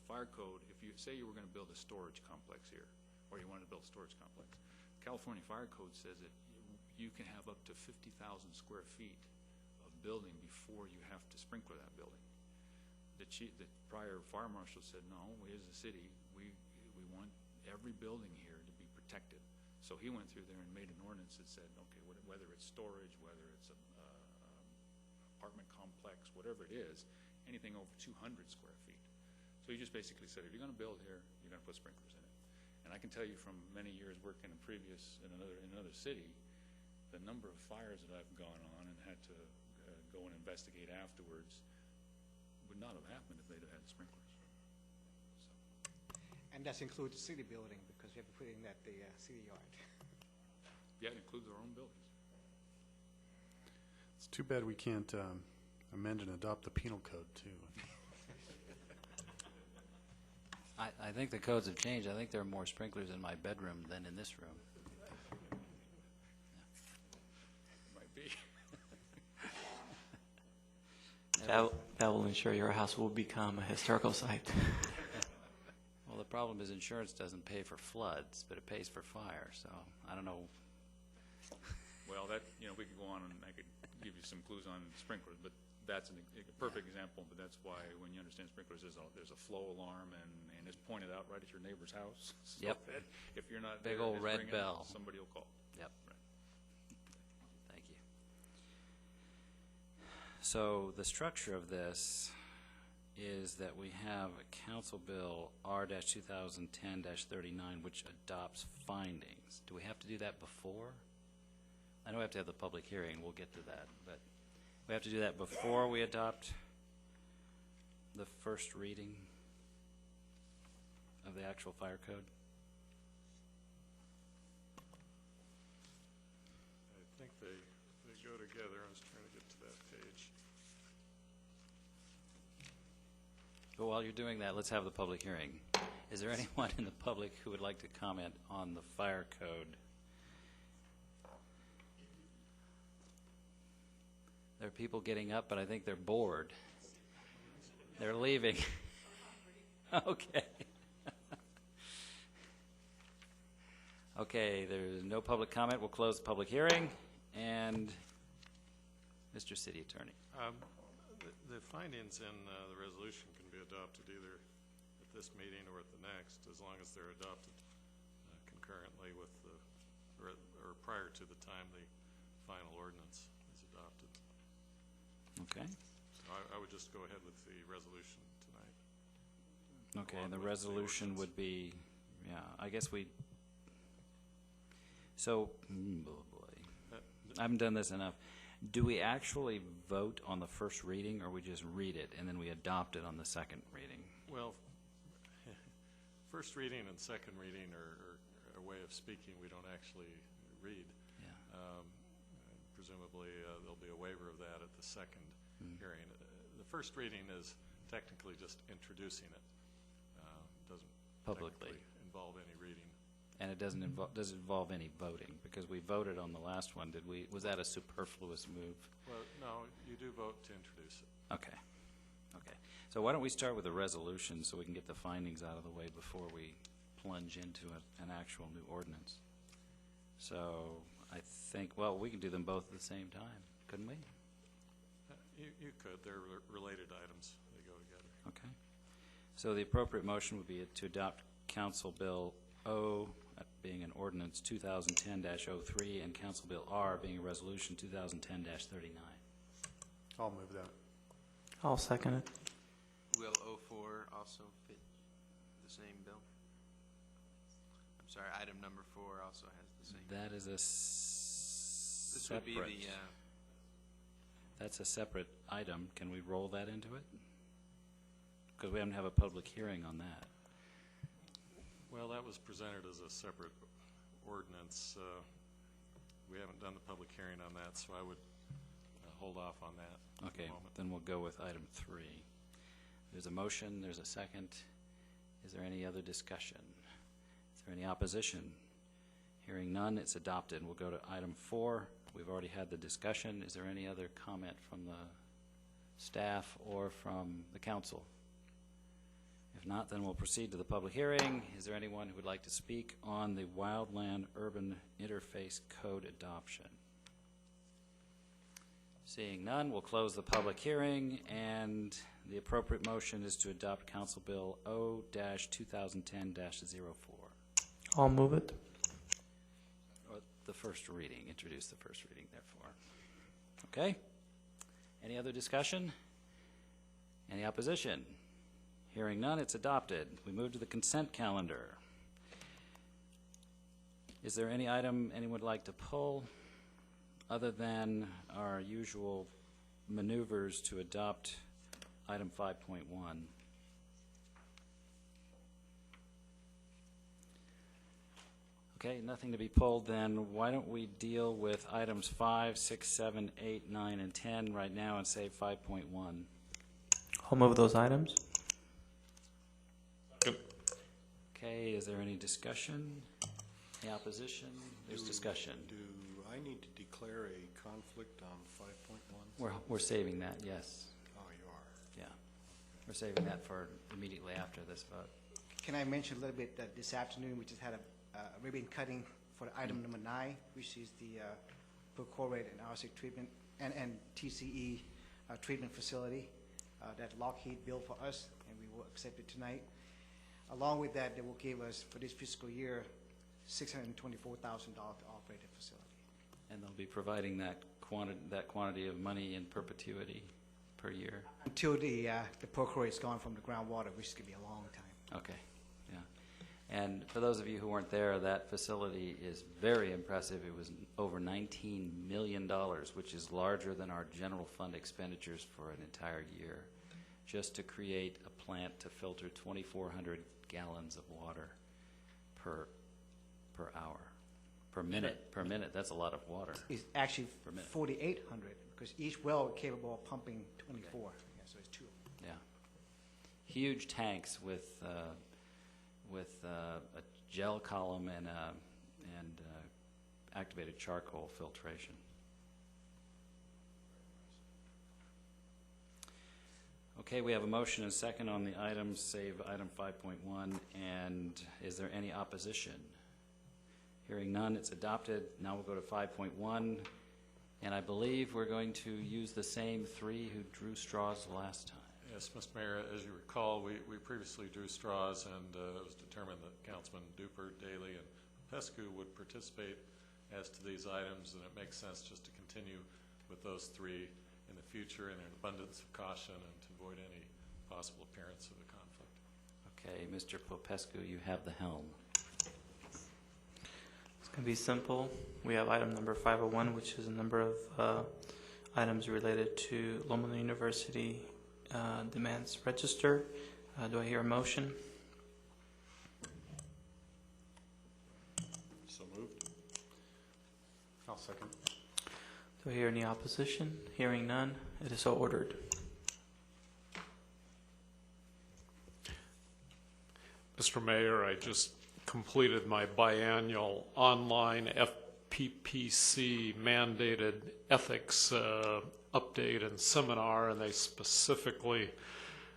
fire code. If you say you were going to build a storage complex here, or you wanted to build a storage complex, California Fire Code says that you can have up to 50,000 square feet of building before you have to sprinkler that building. The prior fire marshal said, no, we as a city, we want every building here to be protected. So he went through there and made an ordinance that said, okay, whether it's storage, whether it's an apartment complex, whatever it is, anything over 200 square feet. So he just basically said, if you're going to build here, you're going to put sprinklers in it. And I can tell you from many years working in another city, the number of fires that I've gone on and had to go and investigate afterwards would not have happened if they'd have had sprinklers. And that includes the city building, because we have to put in that the city yard. Yeah, it includes our own buildings. It's too bad we can't amend and adopt the penal code, too. I think the codes have changed. I think there are more sprinklers in my bedroom than in this room. Might be. That will ensure your house will become a historical site. Well, the problem is insurance doesn't pay for floods, but it pays for fire, so I don't know. Well, we could go on and I could give you some clues on sprinklers, but that's a perfect example. But that's why when you understand sprinklers, there's a flow alarm, and it's pointed out right at your neighbor's house. So Yep. that if you're not Big there, old it's red ringing, bell. somebody will call. Yep. Right. Thank you. So the structure of this is that we have a Council Bill R-2010-39, which adopts findings. Do we have to do that before? I know we have to have the public hearing. We'll get to that, but we have to do that before we adopt the first reading of the actual fire code? I think they go together. I was trying to get to that page. But while you're doing that, let's have the public hearing. Is there anyone in the public who would like to comment on the fire code? There are people getting up, but I think they're bored. They're leaving. Okay. Okay, there's no public comment. We'll close the public hearing. And Mr. City Attorney. The findings in the resolution can be adopted either at this meeting or at the next, as long as they're adopted concurrently with or prior to the time the final ordinance is adopted. Okay. So I would just go ahead with the resolution tonight. Okay, Along and the with the resolution ordinance. would be, yeah, I guess so, oh boy, I haven't done this enough. Do we actually vote on the first reading, or we just read it and then we adopt it on the second reading? Well, first reading and second reading are a way of speaking. We don't actually read. Yeah. Presumably, there'll be a waiver of that at the second hearing. The first reading is technically just introducing it. Doesn't Publicly. technically involve any reading. And it doesn't involve, does it involve any voting? Because we voted on the last one, did we? Was that a superfluous move? Well, no, you do vote to introduce it. Okay. Okay. So why don't we start with a resolution so we can get the findings out of the way before we plunge into an actual new ordinance? So I think, well, we can do them both at the same time, couldn't we? You could. They're related items. They go together. Okay. So the appropriate motion would be to adopt Council Bill O, being an ordinance 2010-03, and Council Bill R, being a resolution 2010-39. I'll move that. I'll second it. Will 04 also fit the same bill? I'm sorry, item number 4 also has the same. That is a This would be separate. the, That's a separate item. Can we roll that into it? Because we haven't have a public hearing on that. Well, that was presented as a separate ordinance. We haven't done the public hearing on that, so I would hold off on that at Okay, the moment. then we'll go with item 3. There's a motion, there's a second. Is there any other discussion? Is there any opposition? Hearing none, it's adopted. We'll go to item 4. We've already had the discussion. Is there any other comment from the staff or from the council? If not, then we'll proceed to the public hearing. Is there anyone who would like to speak on the Wildland Urban Interface Code adoption? Seeing none, we'll close the public hearing, and the appropriate motion is to adopt Council Bill O-2010-04. I'll move it. Or the first reading, introduce the first reading, therefore. Okay? Any other discussion? Any opposition? Hearing none, it's adopted. We move to the consent calendar. Is there any item anyone would like to pull other than our usual maneuvers to adopt item 5.1? Okay, nothing to be pulled, then why don't we deal with items 5, 6, 7, 8, 9, and 10 right now and say 5.1? I'll move those items. Okay, is there any discussion? Any opposition? There's discussion. Do I need to declare a conflict on 5.1? We're saving that, yes. Oh, you are? Yeah. We're saving that for immediately after this vote. Can I mention a little bit that this afternoon we just had a ribbon cutting for item number 9, which is the perchlorate and arsenic treatment and TCE treatment facility that Lockheed built for us, and we will accept it tonight. Along with that, they will give us, for this fiscal year, $624,000 to operate the facility. And they'll be providing that quantity of money in perpetuity per year? Until the perchlorate is gone from the groundwater, which is going to be a long time. Okay, yeah. And for those of you who weren't there, that facility is very impressive. It was over $19 million, which is larger than our general fund expenditures for an entire year, just to create a plant to filter 2,400 gallons of water per hour, per minute. That's a lot of water. It's actually Per minute. 4,800 because each well is capable of pumping 24. Yeah, so it's 2. Yeah. Huge tanks with a gel column and activated charcoal filtration. Okay, we have a motion and a second on the items, save item 5.1, and is there any opposition? Hearing none, it's adopted. Now we'll go to 5.1, and I believe we're going to use the same 3 who drew straws last time. Yes, Mr. Mayor, as you recall, we previously drew straws, and it was determined that Councilman Duper, Daly, and Pescu would participate as to these items, and it makes sense just to continue with those 3 in the future in an abundance of caution and to avoid any possible appearance of a conflict. Okay, Mr. Popescu, you have the helm. It's going to be simple. We have item number 501, which is a number of items related to Loma University demands register. Do I hear a motion? So moved. I'll second. Do I hear any opposition? Hearing none, it is so ordered. Mr. Mayor, I just completed my biannual online FPPC mandated ethics update and seminar, and they specifically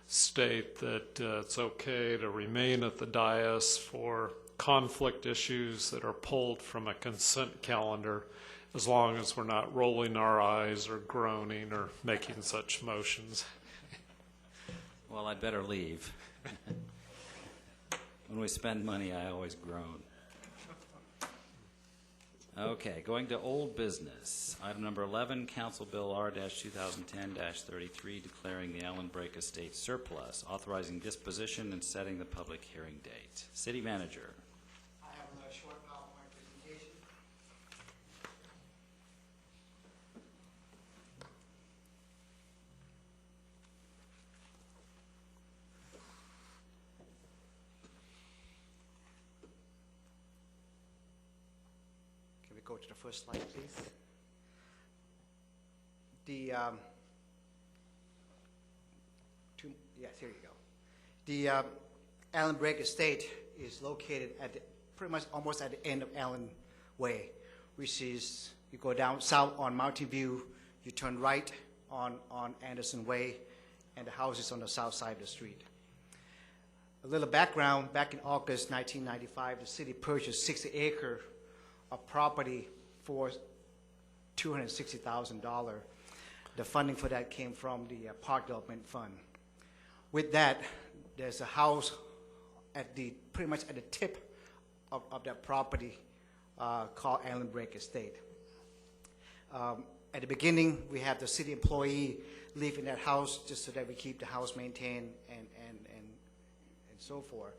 state that it's okay to remain at the dais for conflict issues that are pulled from a consent calendar, as long as we're not rolling our eyes or groaning or making such motions. Well, I'd better leave. When we spend money, I always groan. Okay, going to old business. Item number 11, Council Bill R-2010-33, declaring the Allen Brake Estate surplus, authorizing disposition and setting the public hearing date. City Manager. I have a short PowerPoint presentation. Can we go to the first slide, please? Yes, here you go. The Allen Brake Estate is located at pretty much almost at the end of Allen Way, which is, you go down south on Mountain View, you turn right on Anderson Way, and the house is on the south side of the street. A little background, back in August 1995, the city purchased 60 acres of property for $260,000. The funding for that came from the Park Development Fund. With that, there's a house at pretty much at the tip of that property called Allen Brake Estate. At the beginning, we have the city employee live in that house just so that we keep the house maintained and so forth.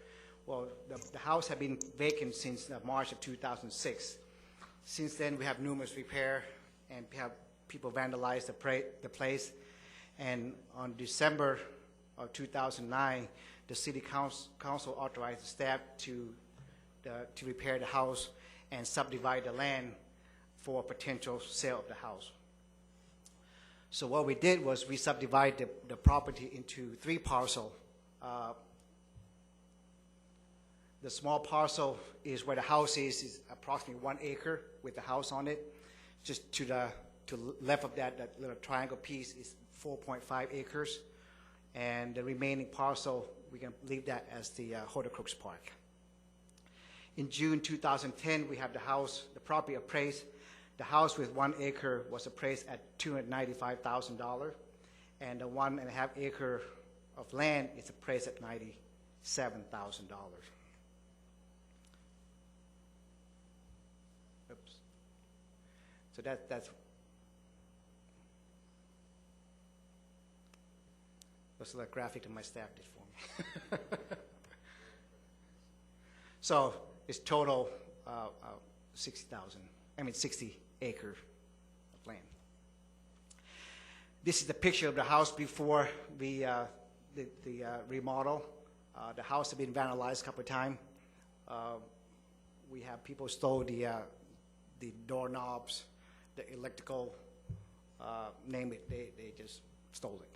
Well, the house had been vacant since March of 2006. Since then, we have numerous repair and we have people vandalize the place. And on December of 2009, the city council authorized the staff to repair the house and subdivide the land for potential sale of the house. So what we did was we subdivided the property into 3 parcels. The small parcel is where the house is approximately 1 acre with the house on it. Just to the left of that little triangle piece is 4.5 acres. And the remaining parcel, we can leave that as the Horticrux Park. In June 2010, we have the property appraised. The house with 1 acre was appraised at $295,000, and the 1.5 acre of land is appraised at $97,000. Oops. So that's a little graphic that my staff did for me. So it's total 60 acres of land. This is the picture of the house before the remodel. The house has been vandalized a couple of times. We have people stole the doorknobs, the electrical, name it, they just stole it.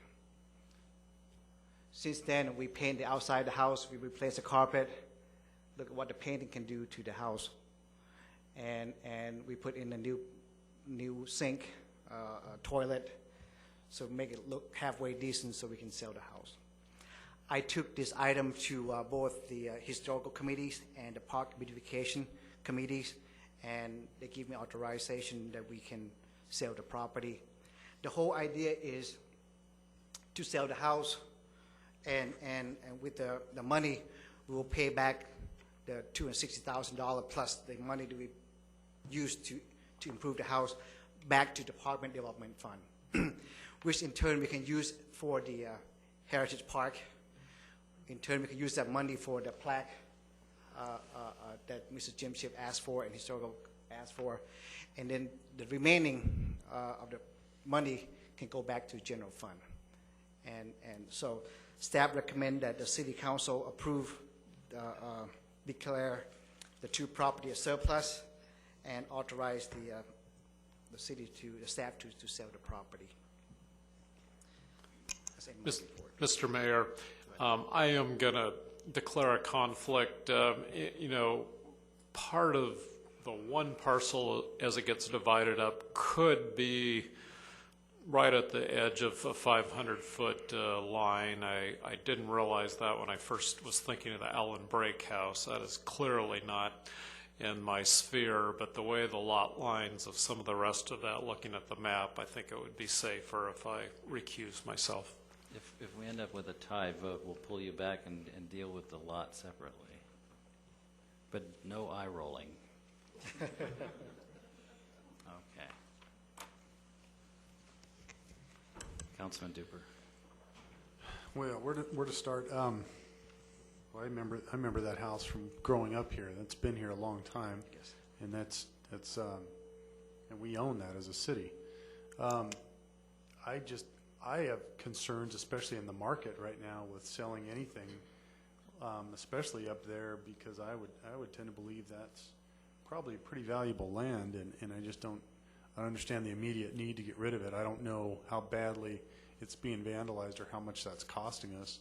Since then, we paint the outside of the house. We replace the carpet. Look at what the painting can do to the house. And we put in a new sink, a toilet, so make it look halfway decent so we can sell the house. I took this item to both the historical committees and the park beautification committees, and they give me authorization that we can sell the property. The whole idea is to sell the house, and with the money, we will pay back the $260,000 plus the money that we used to improve the house back to the Park Development Fund, which in turn we can use for the Heritage Park. In turn, we can use that money for the plaque that Mr. Jim Schiff asked for and historical asked for, and then the remaining of the money can go back to general fund. And so staff recommend that the city council approve, declare the 2 property as surplus and authorize the staff to sell the property. That's in my report. Mr. Mayor, I am going to declare a conflict. You know, part of the one parcel as it gets divided up could be right at the edge of a 500-foot line. I didn't realize that when I first was thinking of the Allen Brake house. That is clearly not in my sphere, but the way the lot lines of some of the rest of that, looking at the map, I think it would be safer if I recuse myself. If we end up with a tie vote, we'll pull you back and deal with the lot separately. But no eye rolling. Okay. Councilman Duper. Well, where to start? Well, I remember that house from growing up here. That's been here a long time, Yes. and that's and we own that as a city. I have concerns, especially in the market right now, with selling anything, especially up there, because I would tend to believe that's probably pretty valuable land, and I just don't understand the immediate need to get rid of it. I don't know how badly it's being vandalized or how much that's costing us,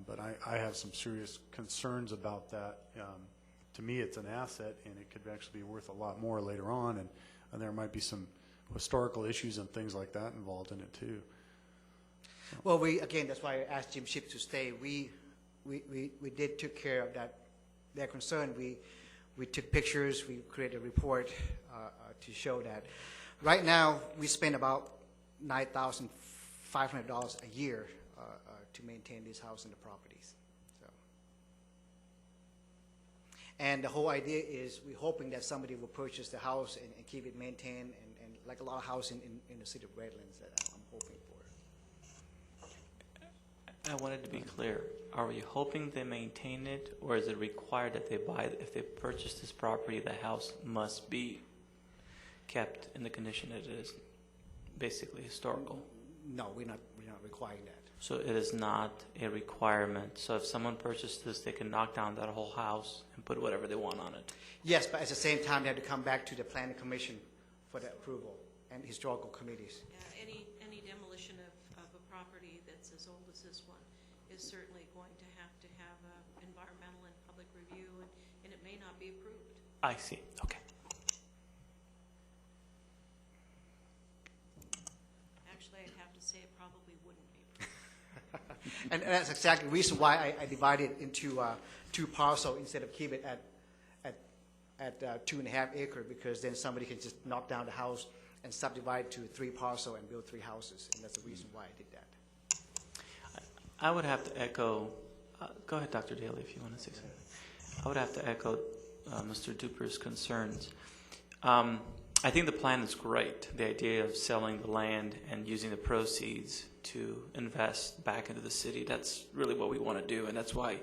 but I have some serious concerns about that. To me, it's an asset, and it could actually be worth a lot more later on, and there might be some historical issues and things like that involved in it too. Well, again, that's why I asked Jim Ship to stay. We did took care of their concern. We took pictures. We created a report to show that. Right now, we spend about $9,500 a year to maintain this house and the properties. So, and the whole idea is we're hoping that somebody will purchase the house and keep it maintained, and like a lot of houses in the city of Redlands that I'm hoping for. I wanted to be clear. Are we hoping they maintain it, or is it required that they buy it? If they purchase this property, the house must be kept in the condition it is, basically historical? No, we're not requiring that. So it is not a requirement. So if someone purchased this, they can knock down that whole house and put whatever they want on it. Yes, but at the same time, they have to come back to the planning commission for the approval and historical committees. Any demolition of a property that's as old as this one is certainly going to have environmental and public review, and it may not be approved. I see. Okay. Actually, I'd have to say it probably wouldn't be approved. And that's exactly the reason why I divided it into two parcels instead of keep it at 2.5 acres, because then somebody can just knock down the house and subdivide to 3 parcels and build 3 houses, and that's the reason why I did that. I would have to echo, go ahead, Dr. Daly, if you want to say something. I would have to echo Mr. Duper's concerns. I think the plan is great, the idea of selling the land and using the proceeds to invest back into the city. That's really what we want to do, and that's why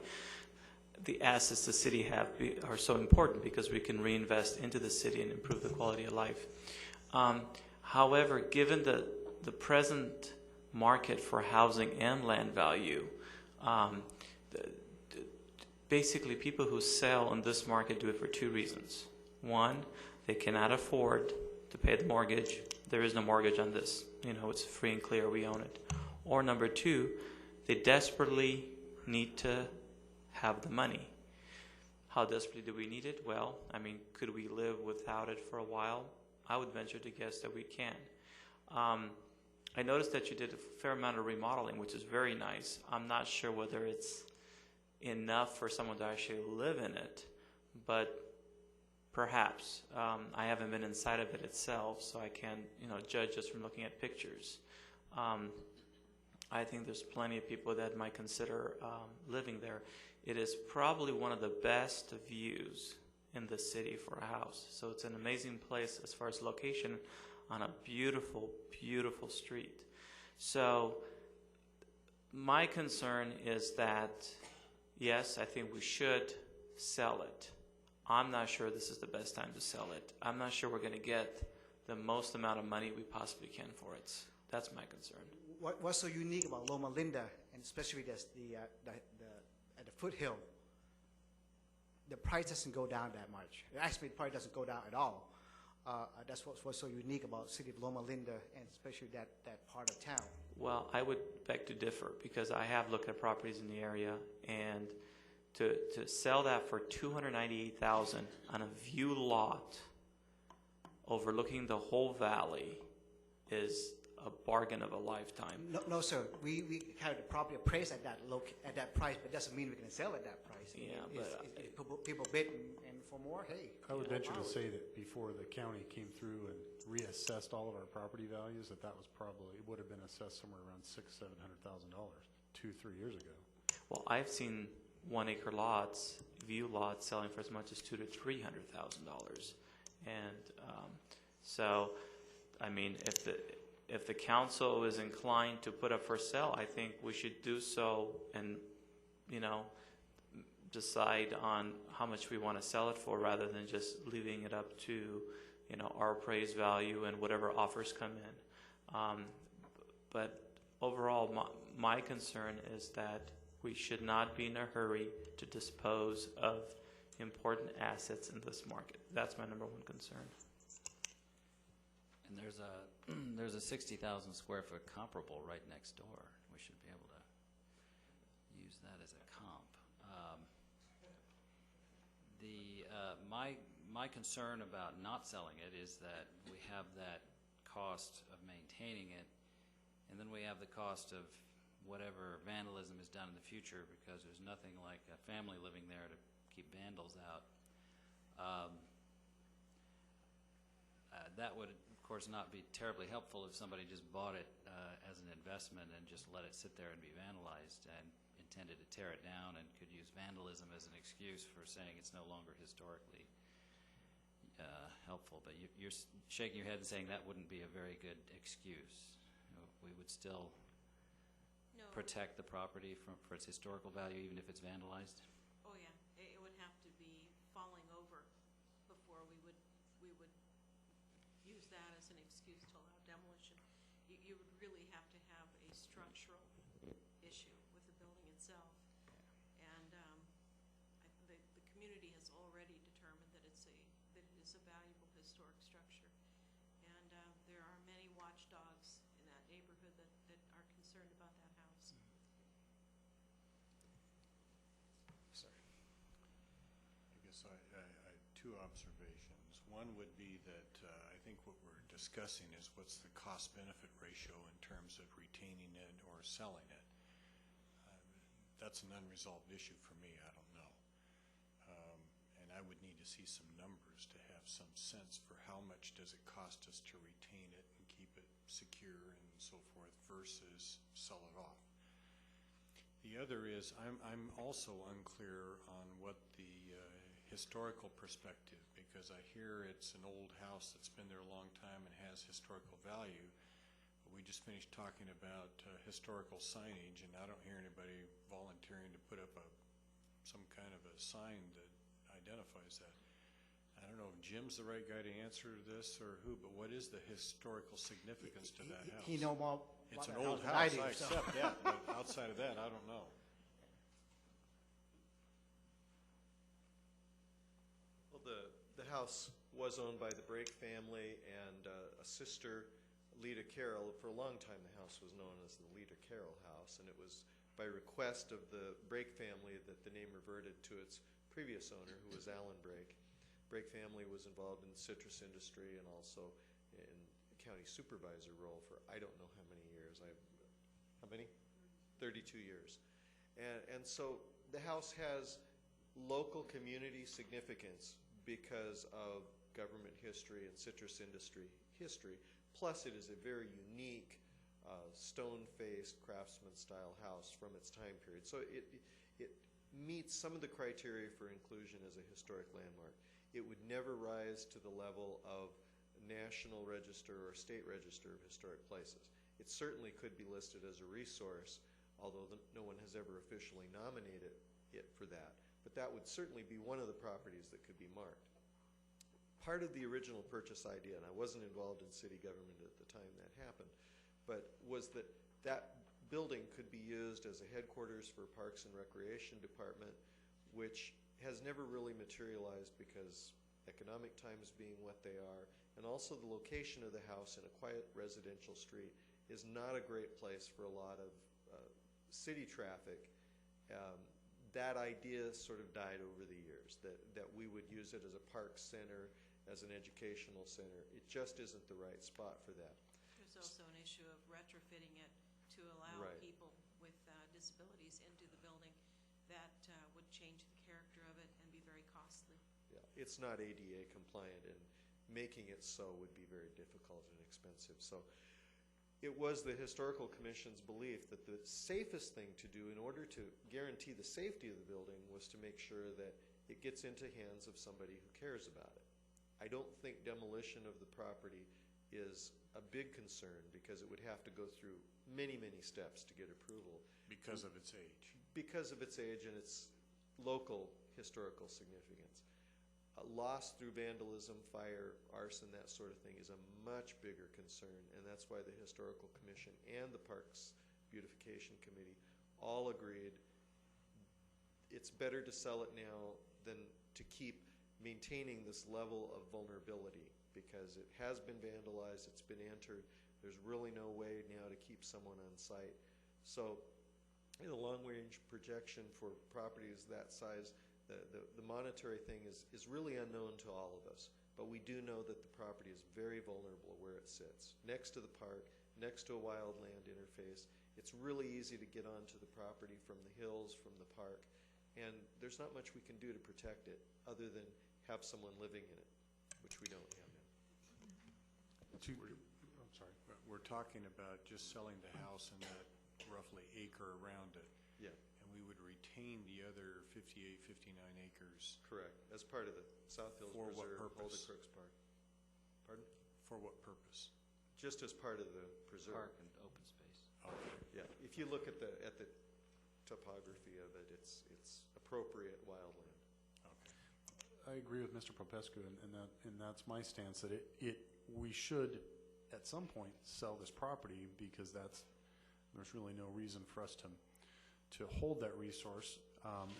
the assets the city have are so important, because we can reinvest into the city and improve the quality of life. However, given the present market for housing and land value, basically people who sell in this market do it for 2 reasons. One, they cannot afford to pay the mortgage. There is no mortgage on this. You know, it's free and clear. We own it. Or number 2, they desperately need to have the money. How desperately do we need it? Well, I mean, could we live without it for a while? I would venture to guess that we can. I noticed that you did a fair amount of remodeling, which is very nice. I'm not sure whether it's enough for someone to actually live in it, but perhaps. I haven't been inside of it itself, so I can't, judge just from looking at pictures. I think there's plenty of people that might consider living there. It is probably one of the best views in the city for a house. So it's an amazing place as far as location on a beautiful, beautiful street. So my concern is that, yes, I think we should sell it. I'm not sure this is the best time to sell it. I'm not sure we're going to get the most amount of money we possibly can for it. That's my concern. What's so unique about Loma Linda, and especially at the foothill, the price doesn't go down that much. Actually, the price doesn't go down at all. That's what's so unique about city of Loma Linda, and especially that part of town. Well, I would beg to differ, because I have looked at properties in the area, and to sell that for $298,000 on a view lot overlooking the whole valley is a bargain of a lifetime. No, sir. We have the property appraised at that price, but doesn't mean we can sell at that price. Yeah, if people bid and for more, hey. I would venture to say that before the county came through and reassessed all of our property values, that was probably, it would have been assessed somewhere around $600,000-700,000 2-3 years ago. Well, I've seen 1 acre lots, view lots, selling for as much as $200,000 to $300,000, and so, I mean, if the council is inclined to put up for sale, I think we should do so, and decide on how much we want to sell it for, rather than just leaving it up to our appraised value and whatever offers come in. But overall, my concern is that we should not be in a hurry to dispose of important assets in this market. That's my number one concern. And there's a 60,000 square foot comparable right next door. We should be able to use that as a comp. My concern about not selling it is that we have that cost of maintaining it, and then we have the cost of whatever vandalism is done in the future, because there's nothing like a family living there to keep vandals out. That would, of course, not be terribly helpful if somebody just bought it as an investment and just let it sit there and be vandalized and intended to tear it down and could use vandalism as an excuse for saying it's no longer historically helpful. But you're shaking your head and saying that wouldn't be a very good excuse. We would still protect the property for its historical value, even if it's vandalized? Oh, yeah. It would have to be falling over before we would use that as an excuse to allow demolition. You would really have to have a structural issue with the building itself. And the community has already determined that it is a valuable historic structure. And there are many watchdogs in that neighborhood that are concerned about that house. Sir. I guess I had two observations. One would be that I think what we're discussing is what's the cost-benefit ratio in terms of retaining it or selling it. That's an unresolved issue for me. I don't know. And I would need to see some numbers to have some sense for how much does it cost us to retain it and keep it secure and so forth versus sell it off. The other is I'm also unclear on what the historical perspective, because I hear it's an old house that's been there a long time and has historical value. But we just finished talking about historical signage, and I don't hear anybody volunteering to put up some kind of a sign that identifies that. I don't know if Jim's the right guy to answer this or who, but what is the historical significance to that house? He know more. It's an about old that house, than I do, so. accept that, but outside of that, I don't know. Well, the house was owned by the Brake family and a sister, Lita Carroll. For a long time, the house was known as the Lita Carroll House, and it was by request of the Brake family that the name reverted to its previous owner, who was Alan Brake. Brake family was involved in the citrus industry and also in county supervisor role for I don't know how many years. How many? 32 years. And so the house has local community significance because of government history and citrus industry history. Plus, it is a very unique stone-faced craftsman-style house from its time period. So it meets some of the criteria for inclusion as a historic landmark. It would never rise to the level of National Register or State Register of Historic Places. It certainly could be listed as a resource, although no one has ever officially nominated it for that. But that would certainly be one of the properties that could be marked. Part of the original purchase idea, and I wasn't involved in city government at the time that happened, but was that that building could be used as a headquarters for Parks and Recreation Department, which has never really materialized because economic times being what they are, and also the location of the house in a quiet residential street is not a great place for a lot of city traffic that idea sort of died over the years, that we would use it as a park center, as an educational center. It just isn't the right spot for that. There's also an issue of retrofitting it to allow Right. people with disabilities into the building. That would change the character of it and be very costly. Yeah, it's not ADA compliant, and making it so would be very difficult and expensive. So it was the Historical Commission's belief that the safest thing to do in order to guarantee the safety of the building was to make sure that it gets into hands of somebody who cares about it. I don't think demolition of the property is a big concern, because it would have to go through many, many steps to get approval. Because of its age. Because of its age and its local historical significance. Loss through vandalism, fire, arson, that sort of thing is a much bigger concern, and that's why the Historical Commission and the Parks Beautification Committee all agreed it's better to sell it now than to keep maintaining this level of vulnerability, because it has been vandalized, it's been entered, there's really no way now to keep someone on site. So in a long-range projection for properties that size, the monetary thing is really unknown to all of us, but we do know that the property is very vulnerable where it sits. Next to the park, next to a wildland interface, it's really easy to get onto the property from the hills, from the park, and there's not much we can do to protect it other than have someone living in it, which we don't have now. I'm sorry. We're talking about just selling the house and that roughly acre around it. Yeah. And we would retain the other 58, 59 acres. Correct, as part of the South Hills For what Preserve, purpose? Holder Crooks Park. Pardon? For what purpose? Just as part of the preserve. Park and open space. Okay. Yeah, if you look at the topography of it, it's appropriate wildland. Okay. I agree with Mr. Popescu, and that's my stance, that we should at some point sell this property, because there's really no reason for us to hold that resource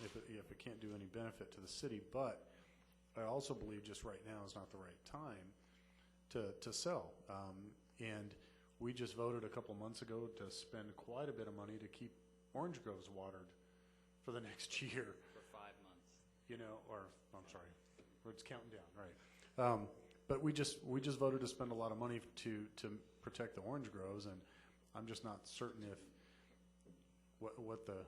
if it can't do any benefit to the city. But I also believe just right now is not the right time to sell. And we just voted a couple months ago to spend quite a bit of money to keep orange groves watered for the next year. For 5 months. You know, or I'm sorry, it's counting down, right? But we just voted to spend a lot of money to protect the orange groves, and I'm just not certain if what the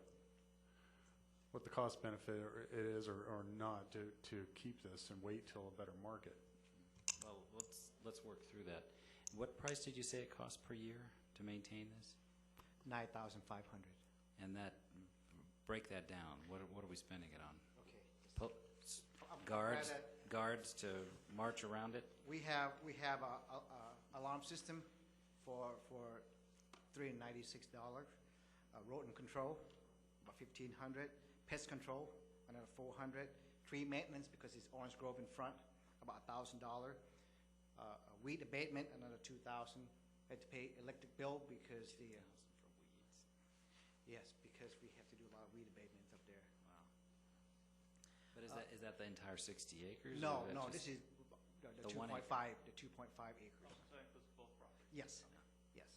cost benefit it is or not to keep this and wait till a better market. Well, let's work through that. What price did you say it costs per year to maintain this? $9,500. And break that down. What are we spending it on? Okay. Guards to march around it? We have a alarm system for $396. Rodent control, about $1,500. Pest control, another $400. Tree maintenance, because it's orange grove in front, about $1,000. Weed abatement, another $2,000. Had to pay electric bill because For weeds. yes, because we have to do a lot of weed abatements up there. Wow. But is that the entire 60 acres? No, or that no, just- this is the The 1 2.5, acre. the 2.5 acres. So that includes both properties? Yes, yes.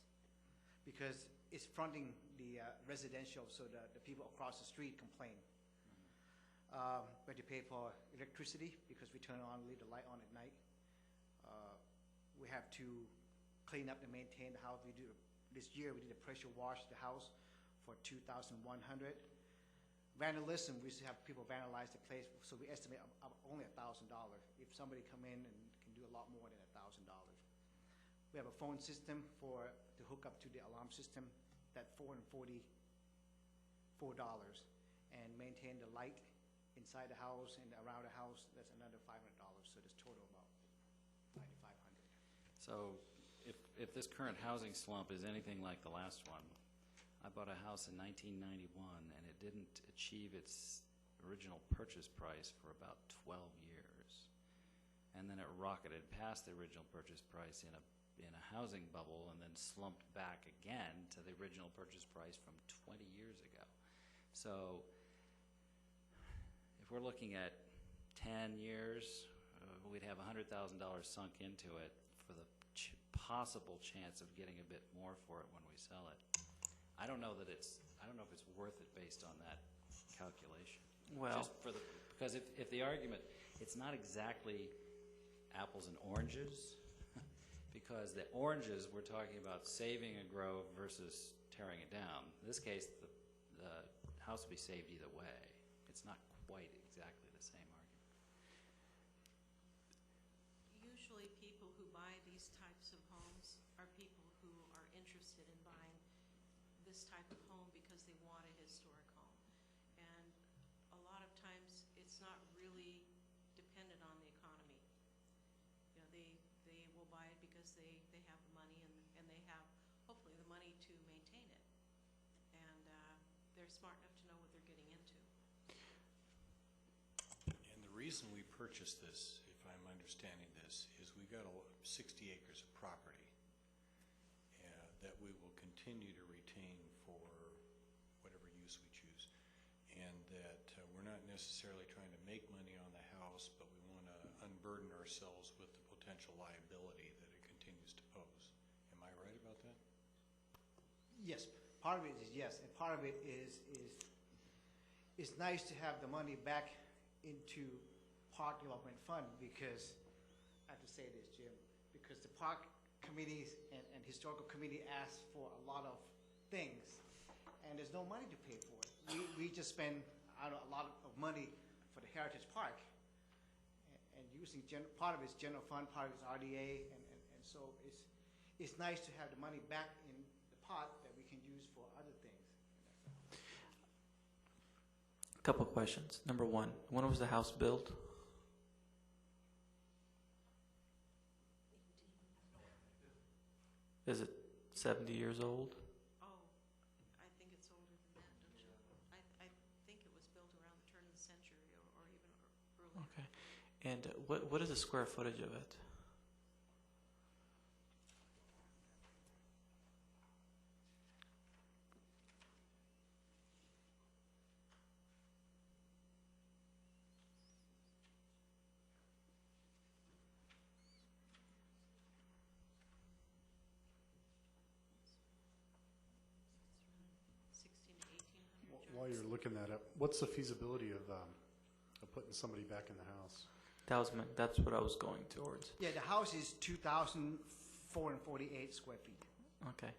Because it's fronting the residential, so the people across the street complain. We have to pay for electricity because we turn on, leave the light on at night. We have to clean up and maintain the house. This year we did a pressure wash the house for $2,100. Vandalism, we used to have people vandalize the place, so we estimate only $1,000. If somebody come in and can do a lot more than $1,000. We have a phone system to hook up to the alarm system, that's $444, and maintain the light inside the house and around the house, that's another $500. So that's total about $9,500. So if this current housing slump is anything like the last one, I bought a house in 1991 and it didn't achieve its original purchase price for about 12 years. And then it rocketed past the original purchase price in a housing bubble and then slumped back again to the original purchase price from 20 years ago. So if we're looking at 10 years, we'd have $100,000 sunk into it for the possible chance of getting a bit more for it when we sell it. I don't know if it's worth it based on that calculation. Well- Just for the, because if the argument, it's not exactly apples and oranges, because the oranges, we're talking about saving a grove versus tearing it down. In this case, the house will be saved either way. It's not quite exactly the same argument. Usually people who buy these types of homes are people who are interested in buying this type of home because they want a historic home. And a lot of times, it's not really dependent on the economy. You know, they will buy it because they have the money and they have, hopefully, the money to maintain it. And they're smart enough to know what they're getting into. And the reason we purchased this, if I'm understanding this, is we got 60 acres of property that we will continue to retain for whatever use we choose. And that we're not necessarily trying to make money on the house, but we want to unburden ourselves with the potential liability that it continues to pose. Am I right about that? Yes, part of it is yes, and part of it is it's nice to have the money back into park development fund, because I have to say this, Jim, because the park committees and historical committee asked for a lot of things, and there's no money to pay for it. We just spend a lot of money for the Heritage Park, and using part of it's general fund, part of it's RDA, and so it's nice to have the money back in the pot that we can use for other things. A couple questions. Number one, when was the house built? Is it 70 years old? Oh, I think it's older than that, don't you? I think it was built around the turn of the century or even earlier. Okay. And what is the square footage of it? While you're looking that up, what's the feasibility of putting somebody back in the house? That's what I was going towards. Yeah, the house is 2,448 square feet. Okay.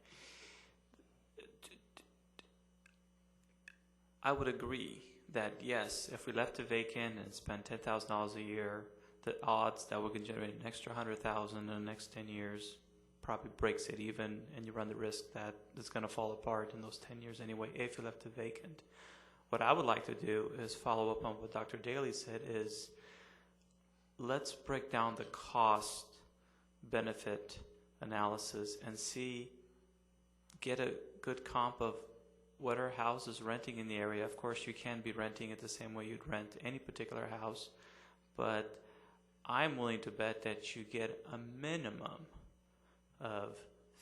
I would agree that yes, if we left it vacant and spent $10,000 a year, the odds that we can generate an extra $100,000 in the next 10 years probably breaks it even, and you run the risk that it's going to fall apart in those 10 years anyway if you left it vacant. What I would like to do is follow up on what Dr. Daly said is let's break down the cost benefit analysis and get a good comp of what are houses renting in the area. Of course, you can be renting it the same way you'd rent any particular house, but I'm willing to bet that you get a minimum of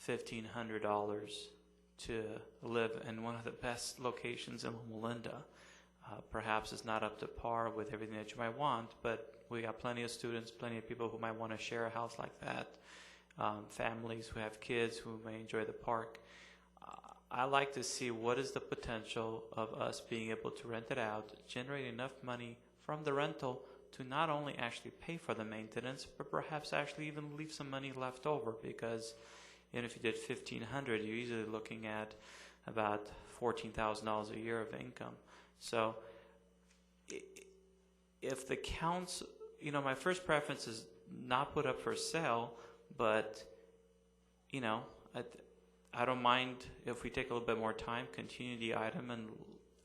$1,500 to live in one of the best locations in Loma Linda. Perhaps it's not up to par with everything that you might want, but we got plenty of students, plenty of people who might want to share a house like that, families who have kids who may enjoy the park. I like to see what is the potential of us being able to rent it out, generate enough money from the rental to not only actually pay for the maintenance, but perhaps actually even leave some money left over, because if you did $1,500, you're easily looking at about $14,000 a year of income. So if the counts, my first preference is not put up for sale, but I don't mind if we take a little bit more time, continue the item, and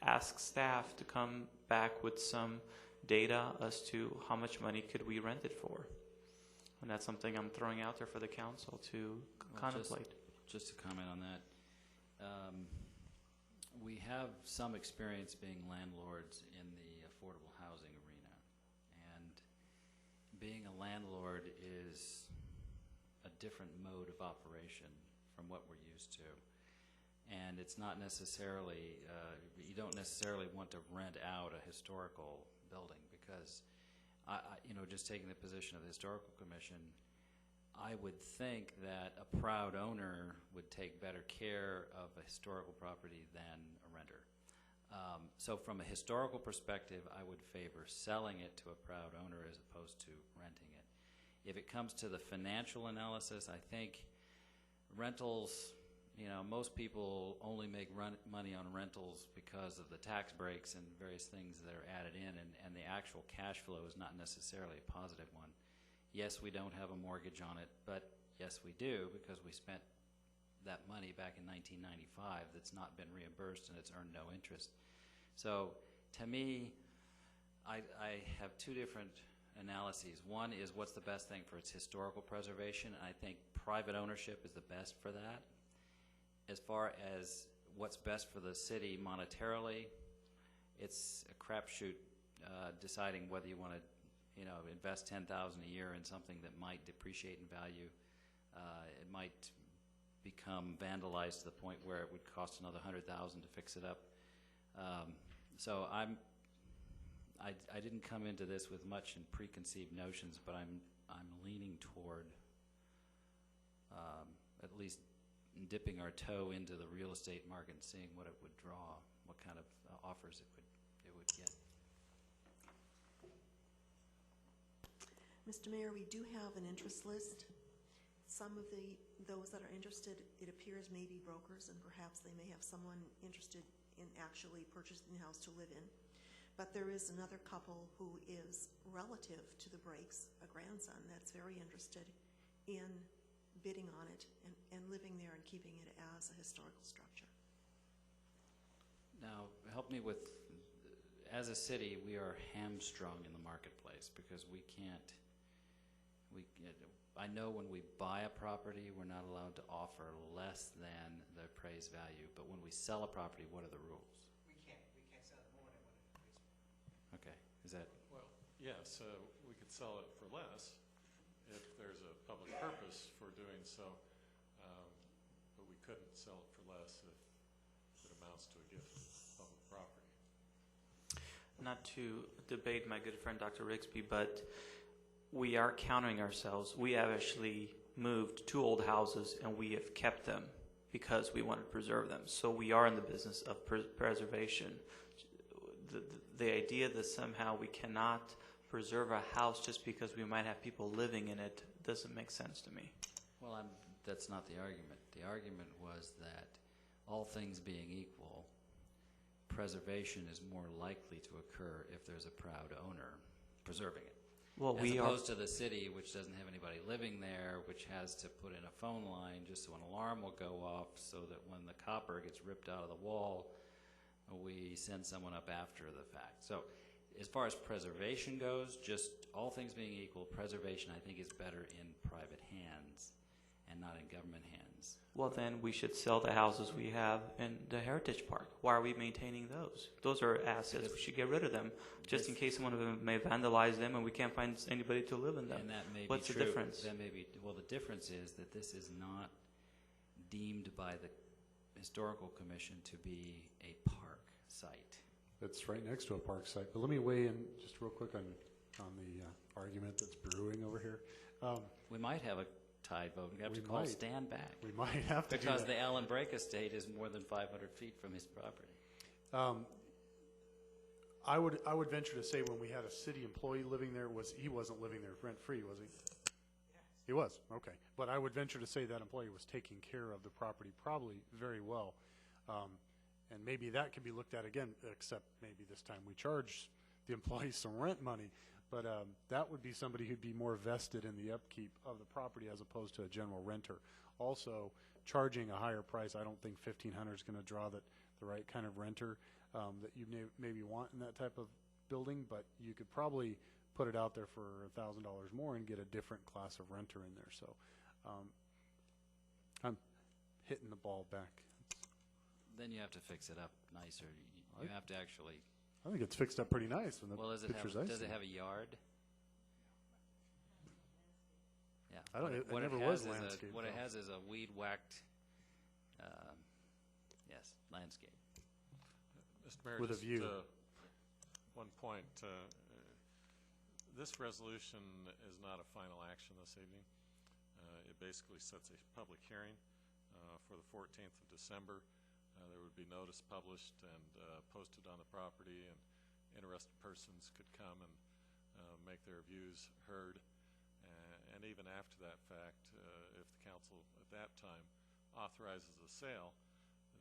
ask staff to come back with some data as to how much money could we rent it for. And that's something I'm throwing out there for the council to contemplate. Just to comment on that, we have some experience being landlords in the affordable housing arena. And being a landlord is a different mode of operation from what we're used to. And it's not necessarily, you don't necessarily want to rent out a historical building, because just taking the position of the Historical Commission, I would think that a proud owner would take better care of a historical property than a renter. So from a historical perspective, I would favor selling it to a proud owner as opposed to renting it. If it comes to the financial analysis, I think rentals, most people only make money on rentals because of the tax breaks and various things that are added in, and the actual cash flow is not necessarily a positive one. Yes, we don't have a mortgage on it, but yes, we do, because we spent that money back in 1995 that's not been reimbursed and it's earned no interest. So to me, I have two different analyses. One is what's the best thing for its historical preservation, and I think private ownership is the best for that. As far as what's best for the city monetarily, it's a crapshoot deciding whether you want to invest $10,000 a year in something that might depreciate in value. It might become vandalized to the point where it would cost another $100,000 to fix it up. So I didn't come into this with much in preconceived notions, but I'm leaning toward at least dipping our toe into the real estate market and seeing what it would draw, what kind of offers it would get. Mr. Mayor, we do have an interest list. Some of those that are interested, it appears may be brokers, and perhaps they may have someone interested in actually purchasing the house to live in. But there is another couple who is relative to the Breaks, a grandson, that's very interested in bidding on it and living there and keeping it as a historical structure. Now, help me with, as a city, we are hamstrung in the marketplace because we can't, I know when we buy a property, we're not allowed to offer less than the appraised value, but when we sell a property, what are the rules? We can't sell it more than what it appraised. Okay, is that? Well, yes, we could sell it for less if there's a public purpose for doing so, but we couldn't sell it for less if it amounts to a gift of public property. Not to debate my good friend Dr. Rigsby, but we are countering ourselves. We have actually moved 2 old houses and we have kept them because we want to preserve them. So we are in the business of preservation. The idea that somehow we cannot preserve a house just because we might have people living in it doesn't make sense to me. Well, that's not the argument. The argument was that all things being equal, preservation is more likely to occur if there's a proud owner preserving it. Well, as opposed to the city, which doesn't have anybody living there, which has to put in a phone line just so an alarm will go off so that when the copper gets ripped out of the wall, we send someone up after the fact. So as far as preservation goes, just all things being equal, preservation I think is better in private hands and not in government hands. Well, then we should sell the houses we have in the Heritage Park. Why are we maintaining those? Those are assets. We should get rid of them just in case someone of them may vandalize them and we can't find anybody to live in them. And that may What's be the true. difference? That may be, well, the difference is that this is not deemed by the Historical Commission to be a park site. It's right next to a park site. But let me weigh in just real quick on the argument that's brewing over here. We might have a tied vote. We have to call stand back. We might have to because do that. the Allen Brake estate is more than 500 feet from his property. I would venture to say when we had a city employee living there, he wasn't living there rent-free, was he? Yes. He was, okay. But I would venture to say that employee was taking care of the property probably very well. And maybe that could be looked at again, except maybe this time we charge the employees some rent money. But that would be somebody who'd be more vested in the upkeep of the property as opposed to a general renter. Also, charging a higher price, I don't think $1,500 is going to draw the right kind of renter that you maybe want in that type of building, but you could probably put it out there for $1,000 more and get a different class of renter in there. So I'm hitting the ball back. Then you have to fix it up nicer. You have to actually... I think it's fixed up pretty nice from the pictures I see. Does it have a yard? Yeah. It never was landscape. What it has is a weed-whacked, landscape. Mr. Mayor, with a just, view. One point. This resolution is not a final action this evening. It basically sets a public hearing for the 14th of December. There would be notice published and posted on the property, and interested persons could come and make their views heard. And even after that fact, if the council at that time authorizes a sale,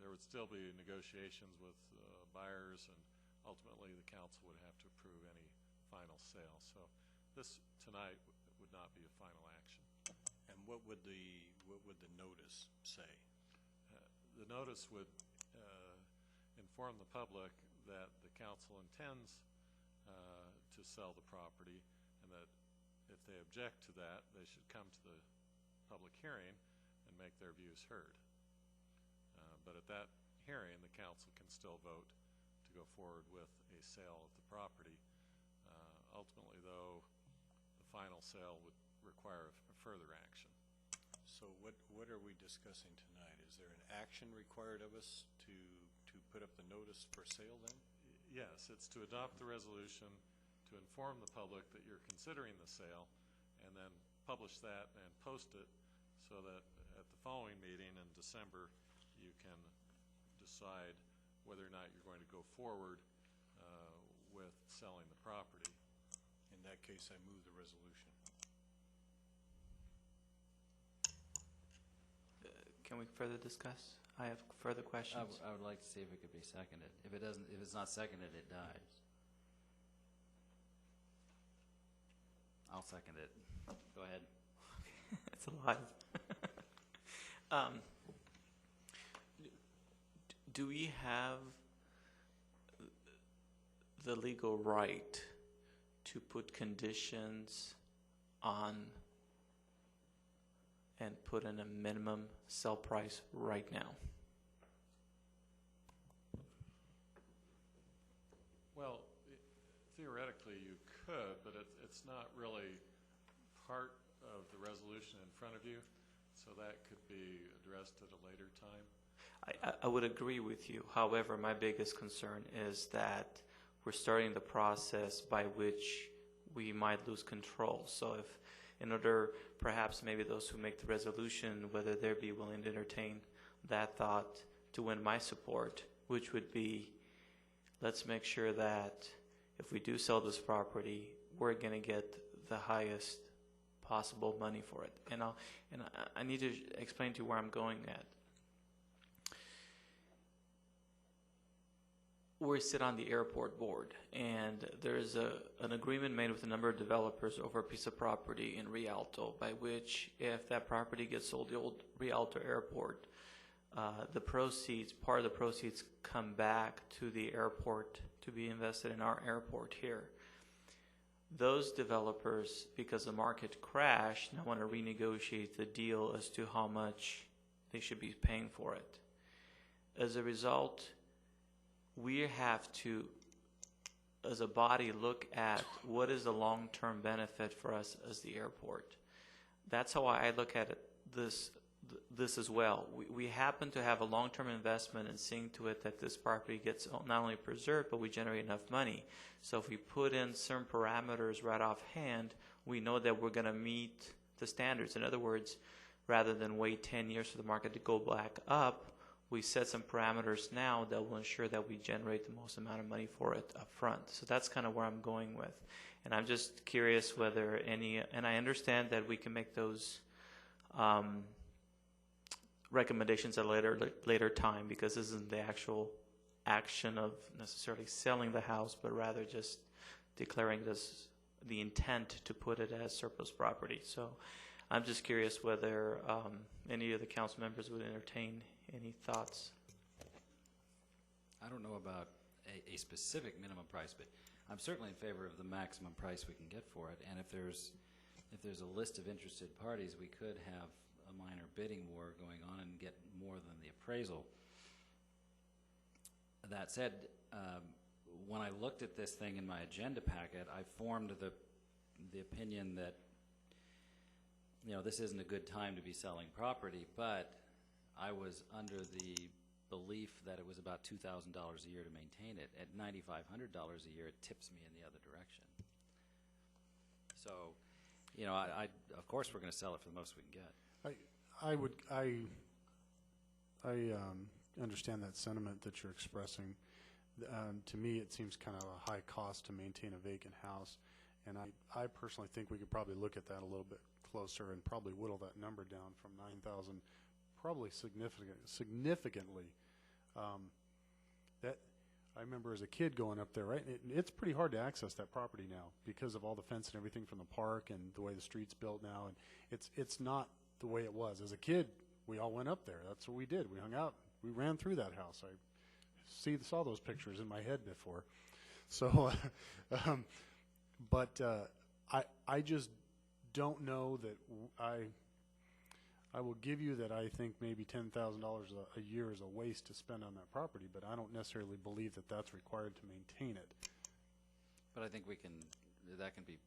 there would still be negotiations with buyers, and ultimately the council would have to approve any final sale. So this tonight would not be a final action. And what would the notice say? The notice would inform the public that the council intends to sell the property, and that if they object to that, they should come to the public hearing and make their views heard. But at that hearing, the council can still vote to go forward with a sale of the property. Ultimately, though, the final sale would require a further action. So what are we discussing tonight? Is there an action required of us to put up the notice for sale then? Yes, it's to adopt the resolution, to inform the public that you're considering the sale, and then publish that and post it so that at the following meeting in December, you can decide whether or not you're going to go forward with selling the property. In that case, I move the resolution. Can we further discuss? I have further questions. I would like to see if it could be seconded. If it's not seconded, it dies. I'll second it. Go ahead. It's alive. Do we have the legal right to put conditions on and put in a minimum sell price right now? Well, theoretically you could, but it's not really part of the resolution in front of you, so that could be addressed at a later time. I would agree with you. However, my biggest concern is that we're starting the process by which we might lose control. So if, in order, perhaps maybe those who make the resolution, whether they'd be willing to entertain that thought to win my support, which would be, let's make sure that if we do sell this property, we're going to get the highest possible money for it. And I need to explain to you where I'm going at. We sit on the airport board, and there's an agreement made with a number of developers over a piece of property in Rialto, by which if that property gets sold, the old Rialto airport, the proceeds, part of the proceeds come back to the airport to be invested in our airport here. Those developers, because the market crashed, now want to renegotiate the deal as to how much they should be paying for it. As a result, we have to, as a body, look at what is the long-term benefit for us as the airport. That's how I look at it, this as well. We happen to have a long-term investment in seeing to it that this property gets not only preserved, but we generate enough money. So if we put in certain parameters right offhand, we know that we're going to meet the standards. In other words, rather than wait 10 years for the market to go back up, we set some parameters now that will ensure that we generate the most amount of money for it up front. So that's kind of where I'm going with. And I'm just curious whether and I understand that we can make those recommendations at a later time, because this isn't the actual action of necessarily selling the house, but rather just declaring the intent to put it as surplus property. So I'm just curious whether any of the council members would entertain any thoughts. I don't know about a specific minimum price, but I'm certainly in favor of the maximum price we can get for it. And if there's a list of interested parties, we could have a minor bidding war going on and get more than the appraisal. That said, when I looked at this thing in my agenda packet, I formed the opinion that, you know, this isn't a good time to be selling property, but I was under the belief that it was about $2,000 a year to maintain it. At $9,500 a year, it tips me in the other direction. So, you know, of course we're going to sell it for the most we can get. understand that sentiment that you're expressing. To me, it seems kind of a high cost to maintain a vacant house, and I personally think we could probably look at that a little bit closer and probably whittle that number down from 9,000, probably significantly. That I remember as a kid going up there, right? It's pretty hard to access that property now because of all the fence and everything from the park and the way the street's built now, and it's not the way it was. As a kid, we all went up there. That's what we did. We hung out. We ran through that house. I saw those pictures in my head before. So, but I just don't know that I will give you that I think maybe $10,000 a year is a waste to spend on that property, but I don't necessarily believe that that's required to maintain it. But I think that can be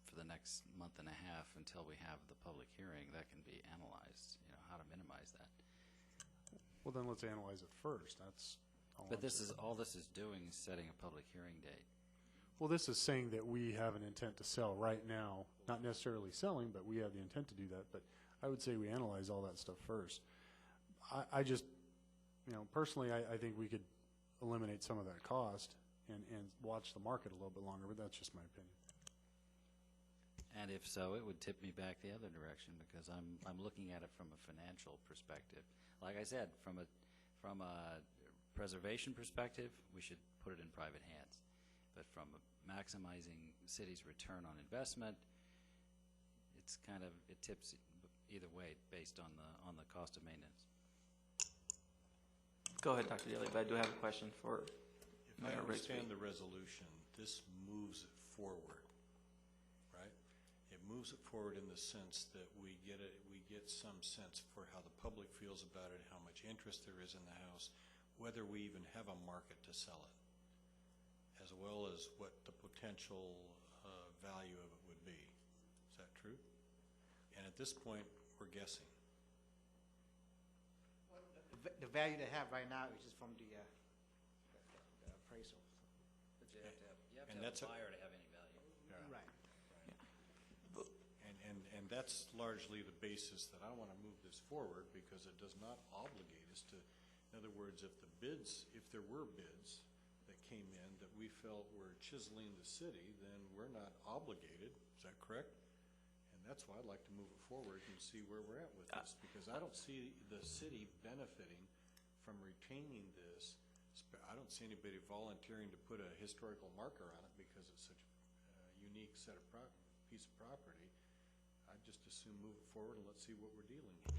for the next month and a half until we have the public hearing. That can be analyzed, how to minimize that. Well, then let's analyze it first. That's all. But all this is doing is setting a public hearing date. Well, this is saying that we have an intent to sell right now, not necessarily selling, but we have the intent to do that. But I would say we analyze all that stuff first. I just, personally, I think we could eliminate some of that cost and watch the market a little bit longer, but that's just my opinion. And if so, it would tip me back the other direction because I'm looking at it from a financial perspective. Like I said, from a preservation perspective, we should put it in private hands. But from maximizing the city's return on investment, it tips either way based on the cost of maintenance. Go ahead, Dr. Daly, but I do have a question for If I Mayor understand Rigsby. the resolution, this moves it forward, right? It moves it forward in the sense that we get some sense for how the public feels about it, how much interest there is in the house, whether we even have a market to sell it, as well as what the potential value of it would be. Is that true? And at this point, we're guessing. The value they have right now is just from the appraisal. But you have And to that's have a buyer to have any value. Yeah. Right. And that's largely the basis that I want to move this forward because it does not obligate us to, in other words, if there were bids that came in that we felt were chiseling the city, then we're not obligated. Is that correct? And that's why I'd like to move it forward and see where we're at with this because I don't see the city benefiting from retaining this. I don't see anybody volunteering to put a historical marker on it because it's such a unique piece of property. I'd just as soon move it forward and let's see what we're dealing with.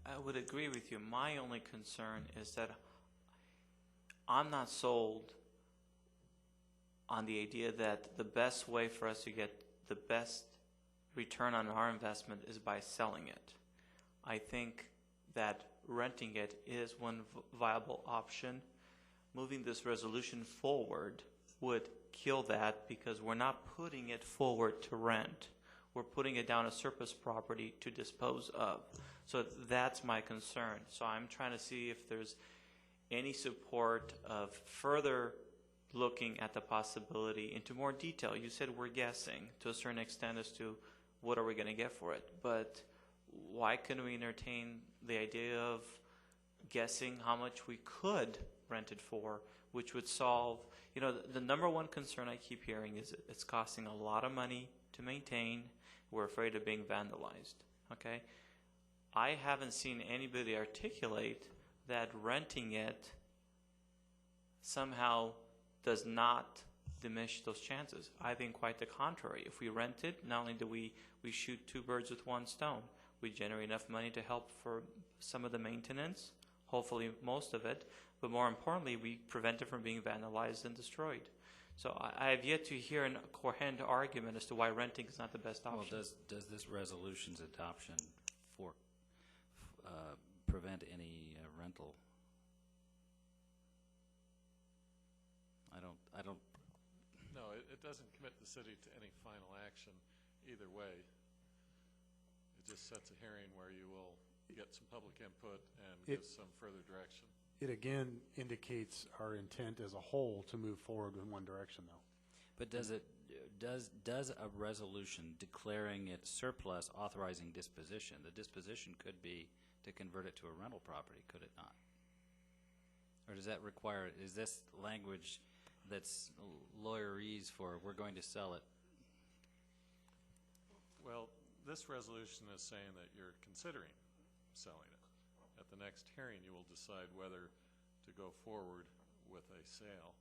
I would agree with you. My only concern is that I'm not sold on the idea that the best way for us to get the best return on our investment is by selling it. I think that renting it is one viable option. Moving this resolution forward would kill that because we're not putting it forward to rent. We're putting it down as surplus property to dispose of. So that's my concern. So I'm trying to see if there's any support of further looking at the possibility into more detail. You said we're guessing to a certain extent as to what are we going to get for it. But why couldn't we entertain the idea of guessing how much we could rent it for, which would solve, the number one concern I keep hearing is it's costing a lot of money to maintain. We're afraid of being vandalized, okay? I haven't seen anybody articulate that renting it somehow does not diminish those chances. I think quite the contrary. If we rent it, not only do we shoot two birds with one stone, we generate enough money to help for some of the maintenance, hopefully most of it, but more importantly, we prevent it from being vandalized and destroyed. So I have yet to hear a coherent argument as to why renting is not the best option. Well, does this resolution's adoption prevent any rental? I don't. No, it doesn't commit the city to any final action either way. It just sets a hearing where you will get some public input and give some further direction. It again indicates our intent as a whole to move forward in one direction, though. But does a resolution declaring it surplus authorizing disposition? The disposition could be to convert it to a rental property, could it not? Or does that require, is this language that's lawyerese for, we're going to sell it? Well, this resolution is saying that you're considering selling it. At the next hearing, you will decide whether to go forward with a sale.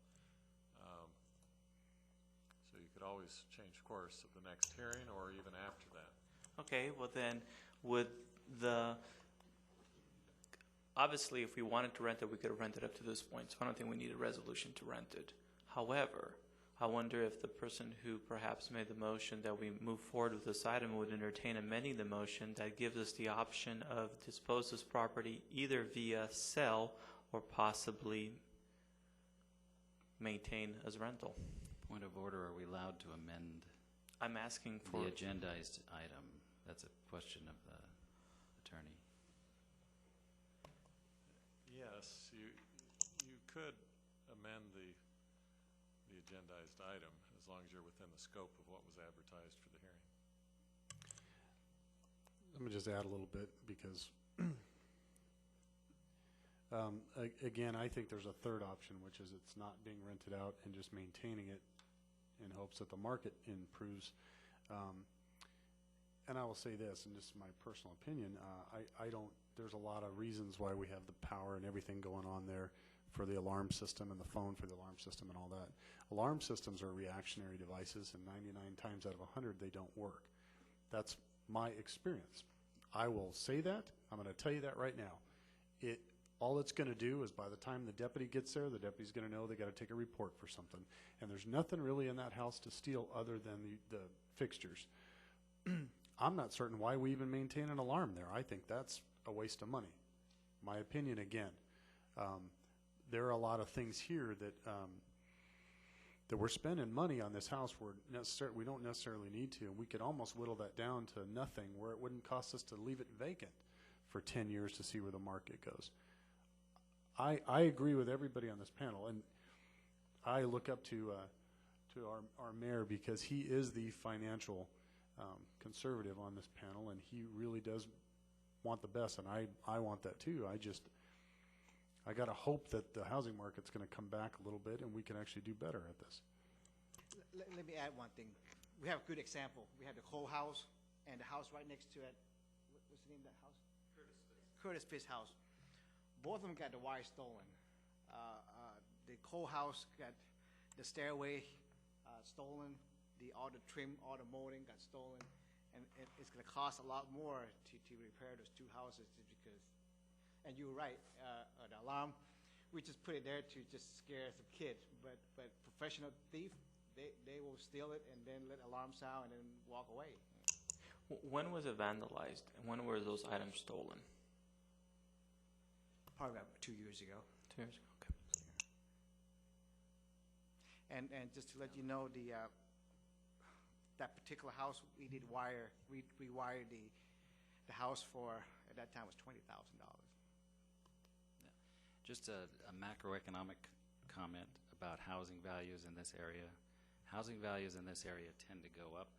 So you could always change course at the next hearing or even after that. Okay, well then, would the, obviously if we wanted to rent it, we could have rented up to this point, so I don't think we need a resolution to rent it. However, I wonder if the person who perhaps made the motion that we move forward with this item would entertain amending the motion that gives us the option of dispose this property either via sell or possibly maintain as rental. Point of order, are we allowed to amend I'm asking for the agendized item? That's a question of the attorney. Yes, you could amend the agendized item as long as you're within the scope of what was advertised for the hearing. Let me just add a little bit because, again, I think there's a third option, which is it's not being rented out and just maintaining it in hopes that the market improves. And I will say this, and this is my personal opinion, I don't, there's a lot of reasons why we have the power and everything going on there for the alarm system and the phone for the alarm system and all that. Alarm systems are reactionary devices, and 99 times out of 100 they don't work. That's my experience. I will say that. I'm going to tell you that right now. All it's going to do is by the time the deputy gets there, the deputy's going to know they got to take a report for something. And there's nothing really in that house to steal other than the fixtures. I'm not certain why we even maintain an alarm there. I think that's a waste of money. My opinion again. There are a lot of things here that that we're spending money on this house where we don't necessarily need to. And we could almost whittle that down to nothing where it wouldn't cost us to leave it vacant for 10 years to see where the market goes. I agree with everybody on this panel, and I look up to our mayor because he is the financial conservative on this panel, and he really does want the best, and I want that too. I got to hope that the housing market's going to come back a little bit, and we can actually do better at this. Let me add one thing. We have a good example. We have the Cole house and the house right next to it. What's the name of that house? Curtis Fish house. Both of them got the wire stolen. The Cole house got the stairway stolen. All the trim, all the molding got stolen, and it's going to cost a lot more to repair those two houses just because. And you're right, the alarm, we just put it there to just scare some kids. But professional thief, they will steal it and then let alarm sound and then walk away. When was it vandalized, and when were those items stolen? Probably about 2 years ago. 2 years ago, okay. And just to let you know, that particular house, we did wire, we wired the house for, at that time, was $20,000. Yeah. Just a macroeconomic comment about housing values in this area. Housing values in this area tend to go up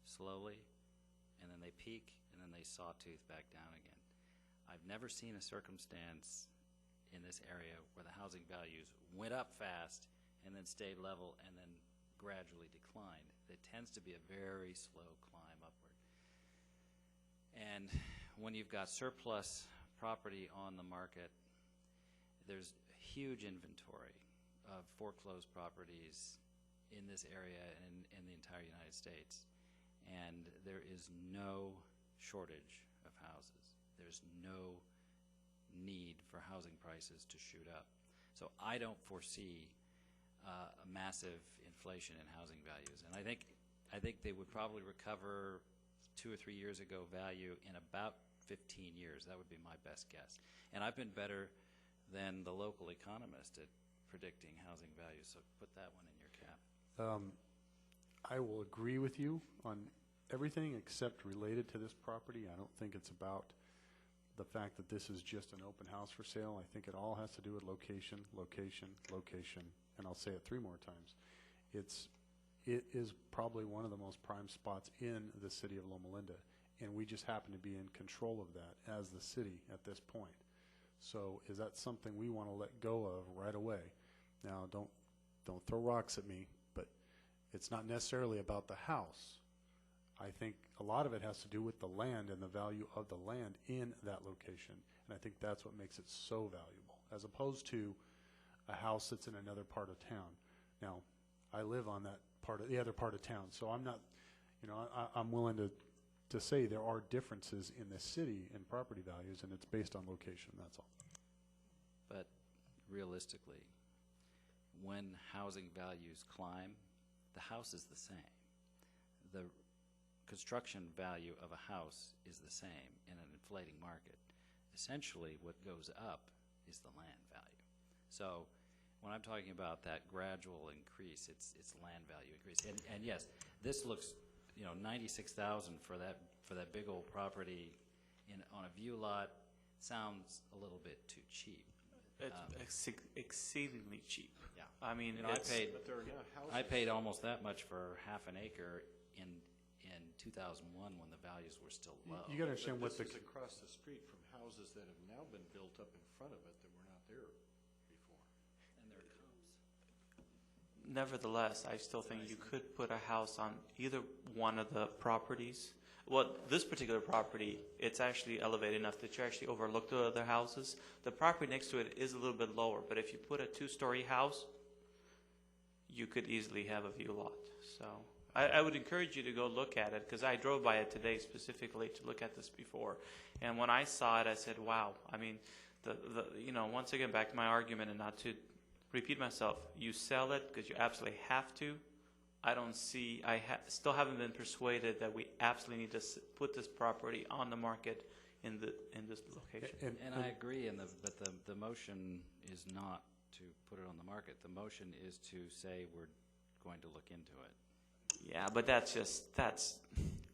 slowly, and then they peak, and then they sawtooth back down again. I've never seen a circumstance in this area where the housing values went up fast and then stayed level and then gradually declined. It tends to be a very slow climb upward. And when you've got surplus property on the market, there's huge inventory of foreclosed properties in this area and in the entire United States. And there is no shortage of houses. There's no need for housing prices to shoot up. So I don't foresee a massive inflation in housing values. And I think they would probably recover 2 or 3 years ago value in about 15 years. That would be my best guess. And I've been better than the local economist at predicting housing values, so put that one in your cap. I will agree with you on everything except related to this property. I don't think it's about the fact that this is just an open house for sale. I think it all has to do with location, location, location, and I'll say it 3 more times. It is probably one of the most prime spots in the city of Loma Linda, and we just happen to be in control of that as the city at this point. So is that something we want to let go of right away? Now, don't throw rocks at me, but it's not necessarily about the house. I think a lot of it has to do with the land and the value of the land in that location. And I think that's what makes it so valuable, as opposed to a house that's in another part of town. Now, I live on that part of the other part of town, so I'm not, I'm willing to say there are differences in the city in property values, and it's based on location, that's all. But realistically, when housing values climb, the house is the same. The construction value of a house is the same in an inflating market. Essentially, what goes up is the land value. So when I'm talking about that gradual increase, it's land value increase. And yes, this looks, $96,000 for that big old property on a view lot sounds a little bit too cheap. It's exceedingly cheap. Yeah. I mean, I paid almost that much for half an acre in 2001 when the values were still low. You got to understand what This is across the street from houses that have now been built up in front of it that were not there before. And there it comes. Nevertheless, I still think you could put a house on either one of the properties. Well, this particular property, it's actually elevated enough that you actually overlook the other houses. The property next to it is a little bit lower, but if you put a two-story house, you could easily have a view lot. So I would encourage you to go look at it, because I drove by it today specifically to look at this before. And when I saw it, I said, wow. I mean, once again, back to my argument, and not to repeat myself, you sell it because you absolutely have to. I don't see, still haven't been persuaded that we absolutely need to put this property on the market in this location. And I agree, but the motion is not to put it on the market. The motion is to say we're going to look into it. Yeah, but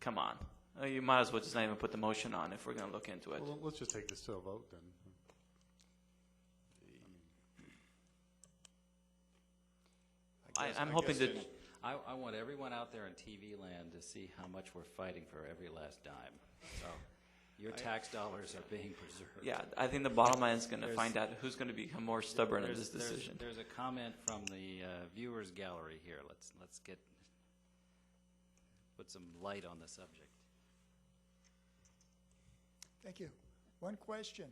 come on. You might as well just not even put the motion on if we're going to look into it. Well, let's just take this to a vote then. I'm hoping that... I want everyone out there in TV land to see how much we're fighting for every last dime. So your tax dollars are being preserved. Yeah, I think the bottom line is going to find out who's going to become more stubborn in this decision. There's a comment from the viewers gallery here. Let's put some light on the subject. Thank you. One question.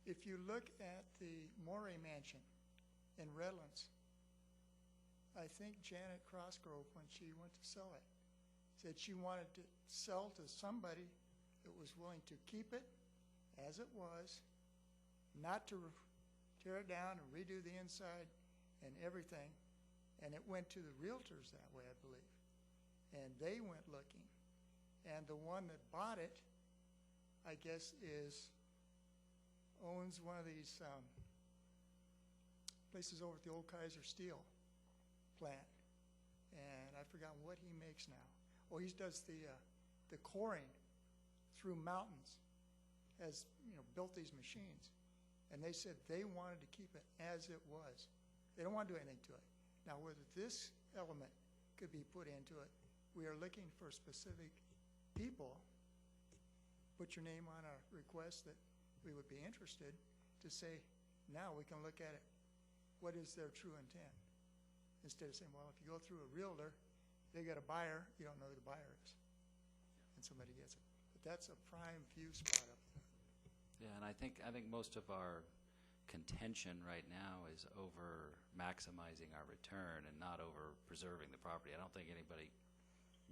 If you look at the Morey Mansion in Redlands, I think Janet Crossgrove, when she went to sell it, said she wanted to sell to somebody that was willing to keep it as it was, not to tear it down and redo the inside and everything. And it went to the realtors that way, I believe. And they went looking. And the one that bought it, I guess, owns one of these places over at the old Kaiser Steel plant, and I've forgotten what he makes now. Oh, he does the coring through mountains, has built these machines, and they said they wanted to keep it as it was. They don't want to do anything to it. Now, whether this element could be put into it, we are looking for specific people. Put your name on a request that we would be interested to say, now we can look at it. What is their true intent? Instead of saying, well, if you go through a realtor, they got a buyer, you don't know who the buyer is, and somebody gets it. But that's a prime view spot up there. Yeah, and I think most of our contention right now is over maximizing our return and not over preserving the property. I don't think anybody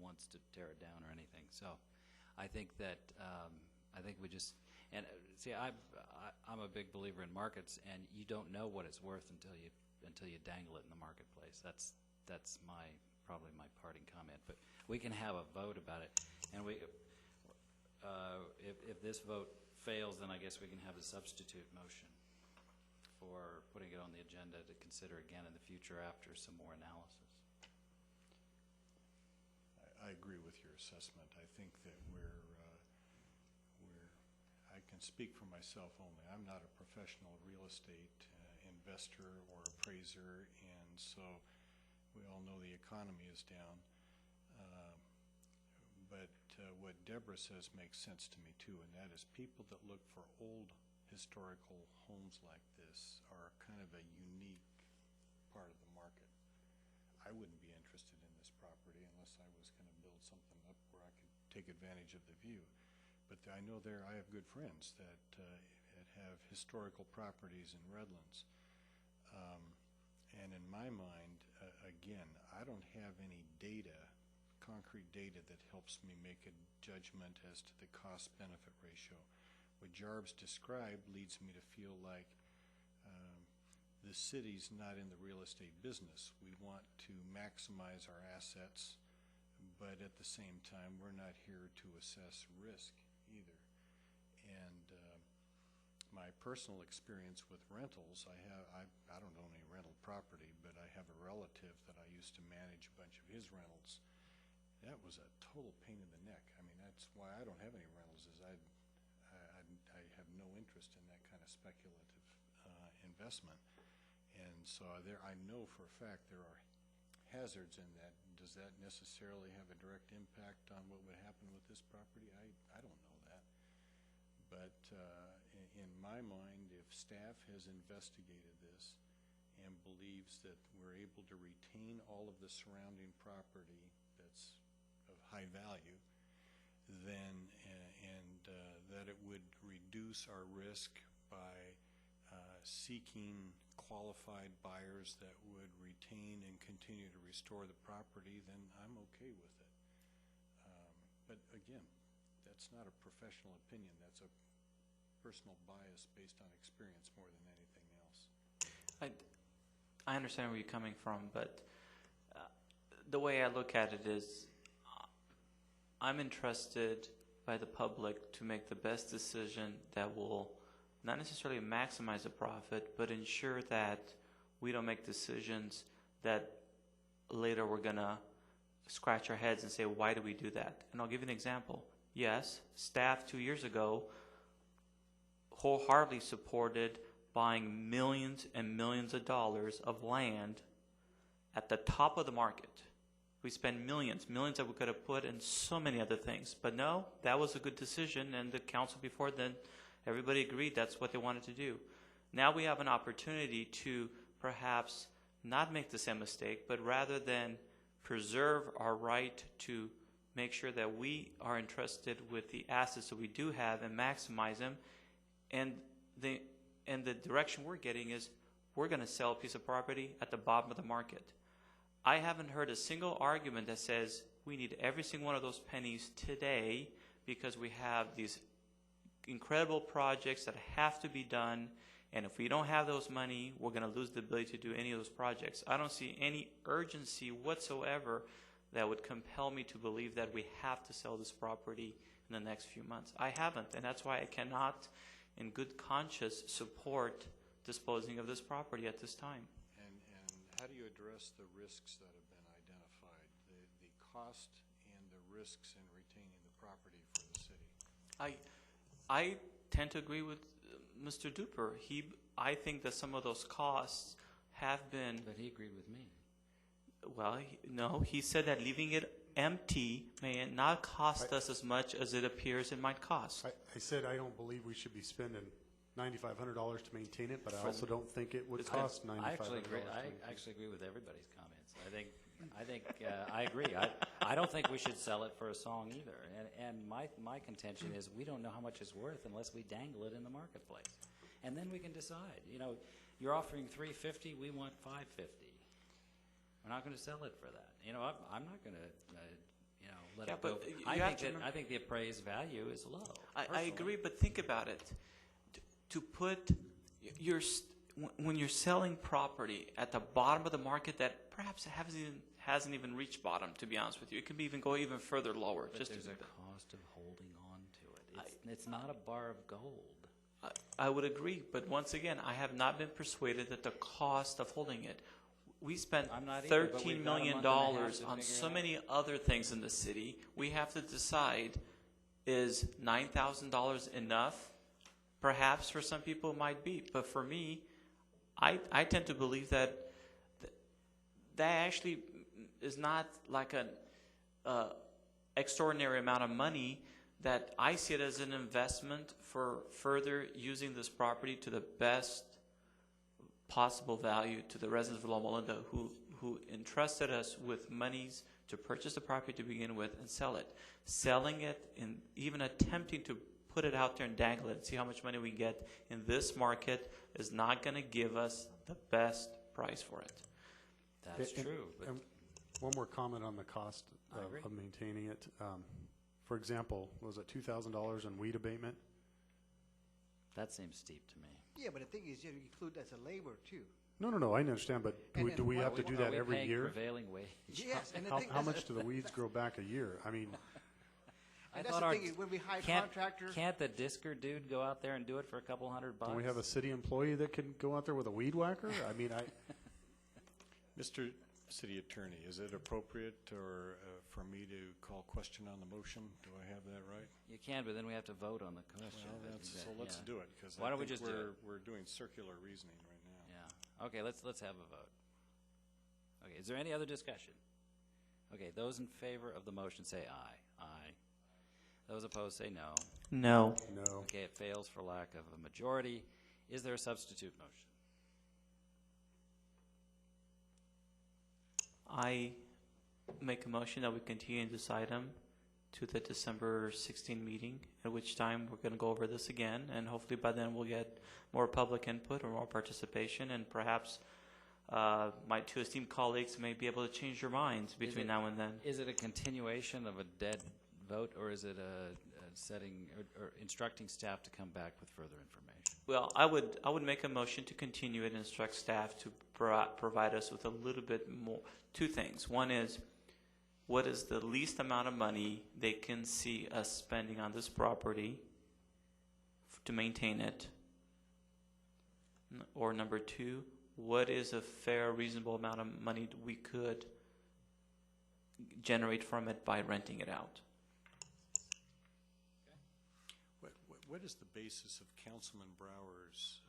wants to tear it down or anything. So I think that we just, and see, I'm a big believer in markets, and you don't know what it's worth until you dangle it in the marketplace. That's probably my parting comment. But we can have a vote about it, and if this vote fails, then I guess we can have a substitute motion for putting it on the agenda to consider again in the future after some more analysis. I agree with your assessment. I think that I can speak for myself only. I'm not a professional real estate investor or appraiser, and so we all know the economy is down. But what Deborah says makes sense to me too, and that is people that look for old historical homes like this are kind of a unique part of the market. I wouldn't be interested in this property unless I was going to build something up where I could take advantage of the view. But I know I have good friends that have historical properties in Redlands. And in my mind, again, I don't have any data, concrete data, that helps me make a judgment as to the cost-benefit ratio. What Jarb's described leads me to feel like the city's not in the real estate business. We want to maximize our assets, but at the same time, we're not here to assess risk either. And my personal experience with rentals, I don't own any rental property, but I have a relative that I used to manage a bunch of his rentals. That was a total pain in the neck. I mean, that's why I don't have any rentals, is I have no interest in that kind of speculative investment. And so I know for a fact there are hazards in that. Does that necessarily have a direct impact on what would happen with this property? I don't know that. But in my mind, if staff has investigated this and believes that we're able to retain all of the surrounding property that's of high value, then and that it would reduce our risk by seeking qualified buyers that would retain and continue to restore the property, then I'm okay with it. But again, that's not a professional opinion. That's a personal bias based on experience more than anything else. I understand where you're coming from, but the way I look at it is I'm interested by the public to make the best decision that will not necessarily maximize the profit, but ensure that we don't make decisions that later we're going to scratch our heads and say, why do we do that? And I'll give you an example. Yes, staff 2 years ago wholeheartedly supported buying millions and millions of dollars of land at the top of the market. We spent millions that we could have put in so many other things. But no, that was a good decision, and the council before then, everybody agreed that's what they wanted to do. Now we have an opportunity to perhaps not make the same mistake, but rather than preserve our right to make sure that we are entrusted with the assets that we do have and maximize them, and the direction we're getting is we're going to sell a piece of property at the bottom of the market. I haven't heard a single argument that says we need every single one of those pennies today because we have these incredible projects that have to be done, and if we don't have those money, we're going to lose the ability to do any of those projects. I don't see any urgency whatsoever that would compel me to believe that we have to sell this property in the next few months. I haven't, and that's why I cannot, in good conscience, support disposing of this property at this time. And how do you address the risks that have been identified, the cost and the risks in retaining the property for the city? I tend to agree with Mr. Duper. I think that some of those costs have been... But he agreed with me. Well, no, he said that leaving it empty may not cost us as much as it appears it might cost. I said I don't believe we should be spending $9,500 to maintain it, but I also don't think it would cost $9,500. I actually agree with everybody's comments. I agree. I don't think we should sell it for a song either. And my contention is we don't know how much it's worth unless we dangle it in the marketplace, and then we can decide. You know, you're offering $350, we want $550. We're not going to sell it for that. You know, I'm not going to, let it go. I think the appraised value is low. I agree, but think about it. To put when you're selling property at the bottom of the market that perhaps hasn't even reached bottom, to be honest with you, it could even go even further lower. But there's a cost of holding on to it. It's not a bar of gold. I would agree, but once again, I have not been persuaded that the cost of holding it. We spent $13 million on so many other things in the city. We have to decide, is $9,000 enough? Perhaps for some people it might be, but for me, I tend to believe that actually is not like an extraordinary amount of money that I see it as an investment for further using this property to the best possible value to the residents of Loma Linda who entrusted us with monies to purchase the property to begin with and sell it. Selling it and even attempting to put it out there and dangle it and see how much money we get in this market is not going to give us the best price for it. That's true. But And one more comment on the cost I agree. of maintaining it. For example, was it $2,000 in weed abatement? that seems steep to me. Yeah, but the thing is, you include that as a labor too. No, I understand, but And do we then have to do Are that we every paying year? prevailing wage? Yes, and the thing, How much do the weeds grow back a year? I mean, and I that's thought the our- thing, is when we hire Can't, contractors, can't the Disker dude go out there and do it for a couple $100? don't we have a city employee that can go out there with a weed whacker? I mean, Mr. City Attorney, is it appropriate or for me to call question on the motion? Do I have that right? You can, but then we have to vote on the question. Well, so let's Yeah. do it, because Why I don't we think just do it? we're doing circular reasoning right now. Yeah. Okay, let's have a vote. Okay, is there any other discussion? Okay, those in favor of the motion say aye. Aye. Those opposed say no. No. no. Okay, it fails for lack of a majority. Is there a substitute motion? I make a motion that we continue this item to the December 16 meeting, at which time we're going to go over this again, and hopefully by then we'll get more public input or more participation, and perhaps my two esteemed colleagues may be able to change their minds between now and then. Is it a continuation of a dead vote, or is it a setting or instructing staff to come back with further information? Well, I would make a motion to continue it and instruct staff to provide us with a little bit more. Two things. One is, what is the least amount of money they can see us spending on this property to maintain it? Or number two, what is a fair, reasonable amount of money we could generate from it by renting it out? What is the basis of Councilman Brower's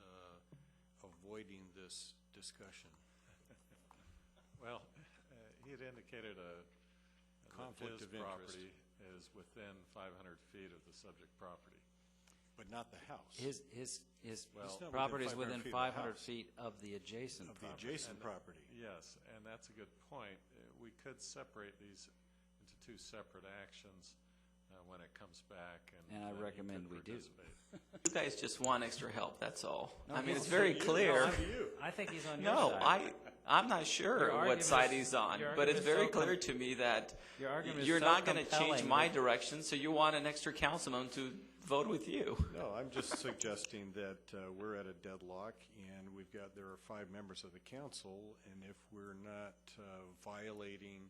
avoiding this discussion? Well, he had indicated Conflict that his of interest. property is within 500 feet of the subject property. But not the house. His not property is within within 500 500 feet feet of the adjacent of the property. adjacent property. Yes, and that's a good point. We could separate these into two separate actions when it comes back. And I then he recommend could we do. participate. You guys just want extra help, that's all. No, I mean, he's- it's very clear. I think he's on your No, side. I'm not sure Your what argument side is- he's on, your but it's argument is very so clear to me that Your argument is you're so not going to change compelling my that- direction, so you want an extra councilman to vote with you. No, I'm just suggesting that we're at a deadlock, and there are 5 members of the council, and if we're not violating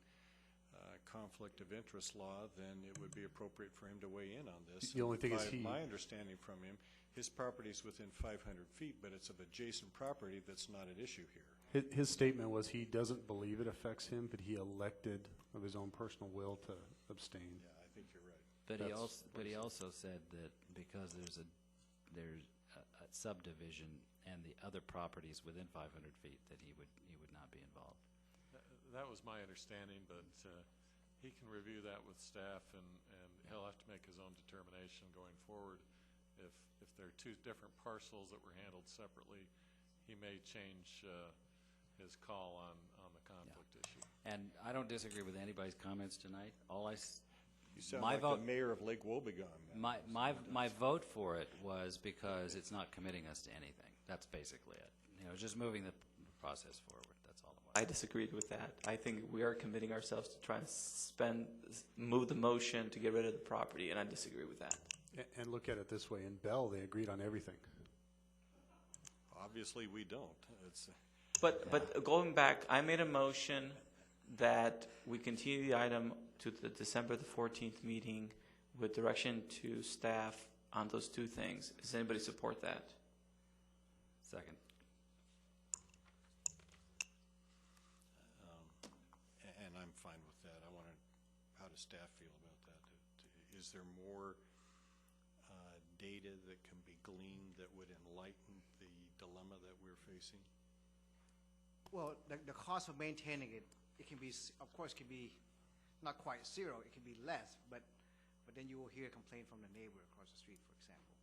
conflict of interest law, then it would be appropriate for him to weigh in on this. The only thing is My understanding from him, his property is within 500 feet, but it's of adjacent property that's not at issue here. his statement was he doesn't believe it affects him, but he elected of his own personal will to abstain. Yeah, I think you're right. But he also said that because there's a subdivision and the other properties within 500 feet, that he would not be involved. That was my understanding, but he can review that with staff, and he'll have to make his own determination going forward. If there are two different parcels that were handled separately, he may change his call on the conflict issue. And I don't disagree with anybody's comments tonight. You sound My like vote- the mayor of Lake Wobegon. My vote for it was because it's not committing us to anything. That's basically it. Just moving the process forward. That's all it was. I disagreed with that. I think we are committing ourselves to try and move the motion to get rid of the property, and I disagree with that. And look at it this way, in Bell, they agreed on everything. Obviously, we don't. But going back, I made a motion that we continue the item to the December the 14th meeting with direction to staff on those two things. Does anybody support that? Second. And I'm fine with that. How does staff feel about that? Is there more data that can be gleaned that would enlighten the dilemma that we're facing? well, the cost of maintaining it, it can be, of course, can be not quite zero, it can be less, but but then you will hear a complaint from the neighbor across the street, for example.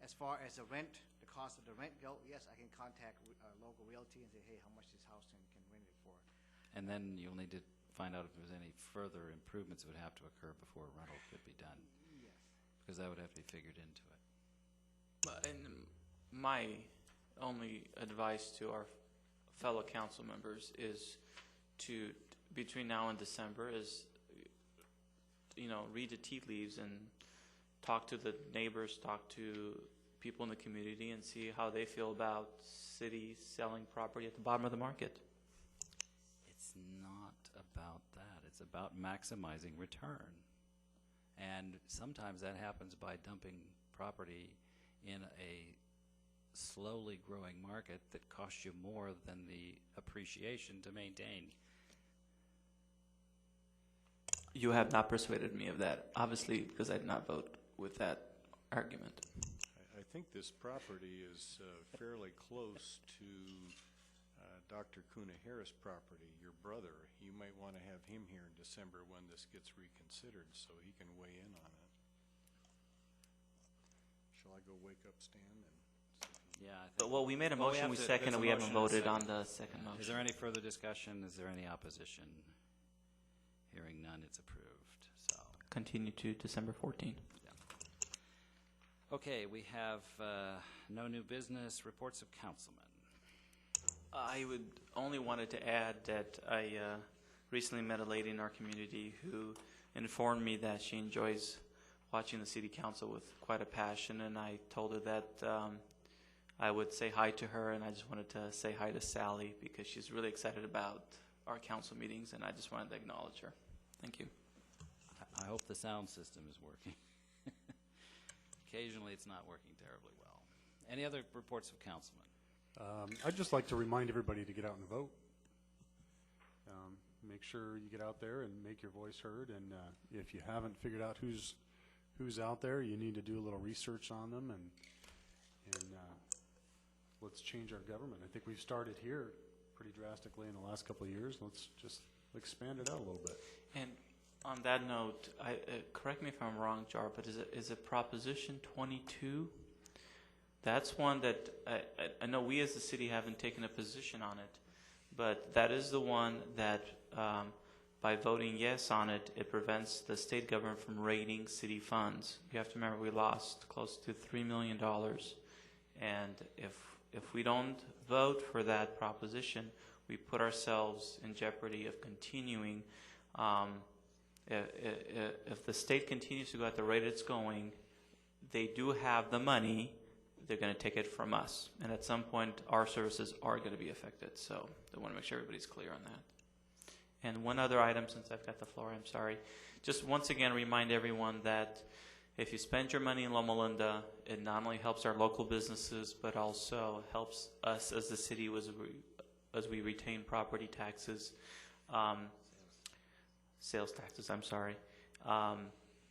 As far as the rent, the cost of the rent go, yes, I can contact local realty and say, hey, how much this house can rent it for. And then you'll need to find out if there's any further improvements that would have to occur before a rental could be done, Yes. because that would have to be figured into it. And my only advice to our fellow council members is to, between now and December, is, read the tea leaves and talk to the neighbors, talk to people in the community, and see how they feel about cities selling property at the bottom of the market. It's not about that. It's about maximizing return. And sometimes that happens by dumping property in a slowly growing market that costs you more than the appreciation to maintain. You have not persuaded me of that, obviously, because I did not vote with that argument. I think this property is fairly close to Dr. Kuna Harris' property, your brother. You might want to have him here in December when this gets reconsidered so he can weigh in on it. Shall I go wake up Stan? Yeah, I think. But, well, we made a motion, we seconded, and we haven't voted on the second motion. Is there any further discussion? Is there any opposition? Hearing none, it's approved. So, Continue to December 14th. okay, we have no new business. Reports of councilmen. I would only wanted to add that I recently met a lady in our community who informed me that she enjoys watching the city council with quite a passion, and I told her that I would say hi to her, and I just wanted to say hi to Sally because she's really excited about our council meetings, and I just wanted to acknowledge her. Thank you. I hope the sound system is working. Occasionally it's not working terribly well. Any other reports of councilmen? I'd just like to remind everybody to get out and vote. Make sure you get out there and make your voice heard. And if you haven't figured out who's out there, you need to do a little research on them. And let's change our government. I think we've started here pretty drastically in the last couple of years. Let's just expand it out a little bit. And on that note, correct me if I'm wrong, Jar, but is it Proposition 22? That's one that I know we as the city haven't taken a position on it, but that is the one that by voting yes on it, it prevents the state government from raiding city funds. You have to remember we lost close to $3 million, and if we don't vote for that proposition, we put ourselves in jeopardy of continuing. If the state continues to go at the rate it's going, they do have the money. They're going to take it from us. And at some point, our services are going to be affected. So I want to make sure everybody's clear on that. And one other item, since I've got the floor, I'm sorry. Just once again, remind everyone that if you spend your money in Loma Linda, it not only helps our local businesses, but also helps us as the city as we retain property taxes, sales taxes, I'm sorry.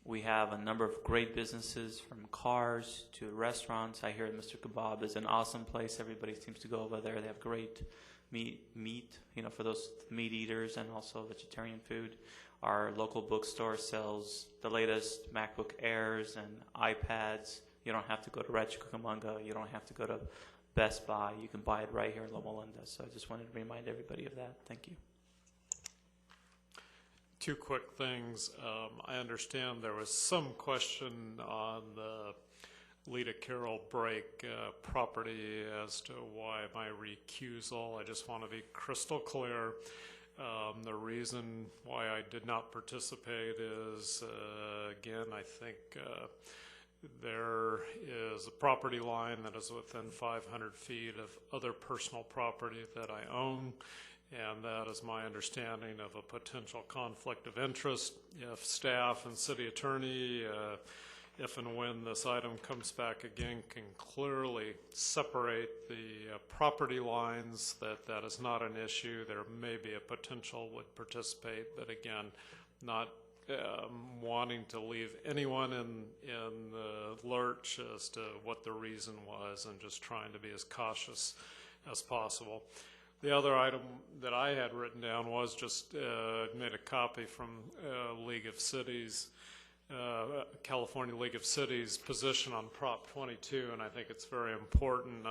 We have a number of great businesses, from cars to restaurants. I hear Mr. Kebab is an awesome place. Everybody seems to go over there. They have great meat, for those meat eaters, and also vegetarian food. Our local bookstore sells the latest MacBook Airs and iPads. You don't have to go to Rancho Cucamonga. You don't have to go to Best Buy. You can buy it right here in Loma Linda. So I just wanted to remind everybody of that. Thank you. Two quick things. I understand there was some question on the Lita Carroll Break property as to why my recusal. I just want to be crystal clear. The reason why I did not participate is, again, I think there is a property line that is within 500 feet of other personal property that I own. And that is my understanding of a potential conflict of interest. If staff and city attorney, if and when this item comes back again, can clearly separate the property lines, that is not an issue. There may be a potential would participate, but again, not wanting to leave anyone in the lurch as to what the reason was, and just trying to be as cautious as possible. The other item that I had written down was just made a copy from League of Cities. California League of Cities position on Prop 22, and I think it's very important.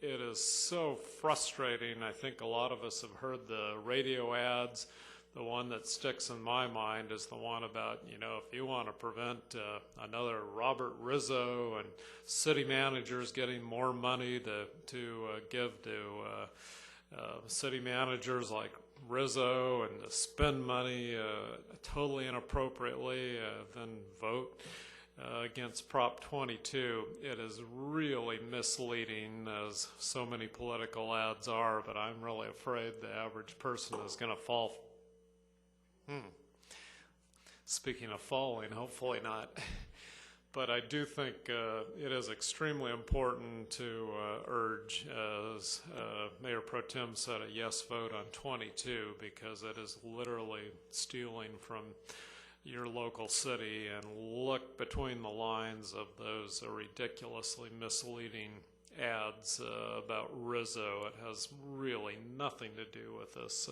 It is so frustrating. I think a lot of us have heard the radio ads. The one that sticks in my mind is the one about, if you want to prevent another Robert Rizzo and city managers getting more money to give to city managers like Rizzo and to spend money totally inappropriately, then vote against Prop 22. It is really misleading, as so many political ads are, but I'm really afraid the average person is going to fall. Speaking of falling, hopefully not. But I do think it is extremely important to urge, as Mayor Pro Tem said, a yes vote on 22, because it is literally stealing from your local city. And look between the lines of those ridiculously misleading ads about Rizzo. It has really nothing to do with this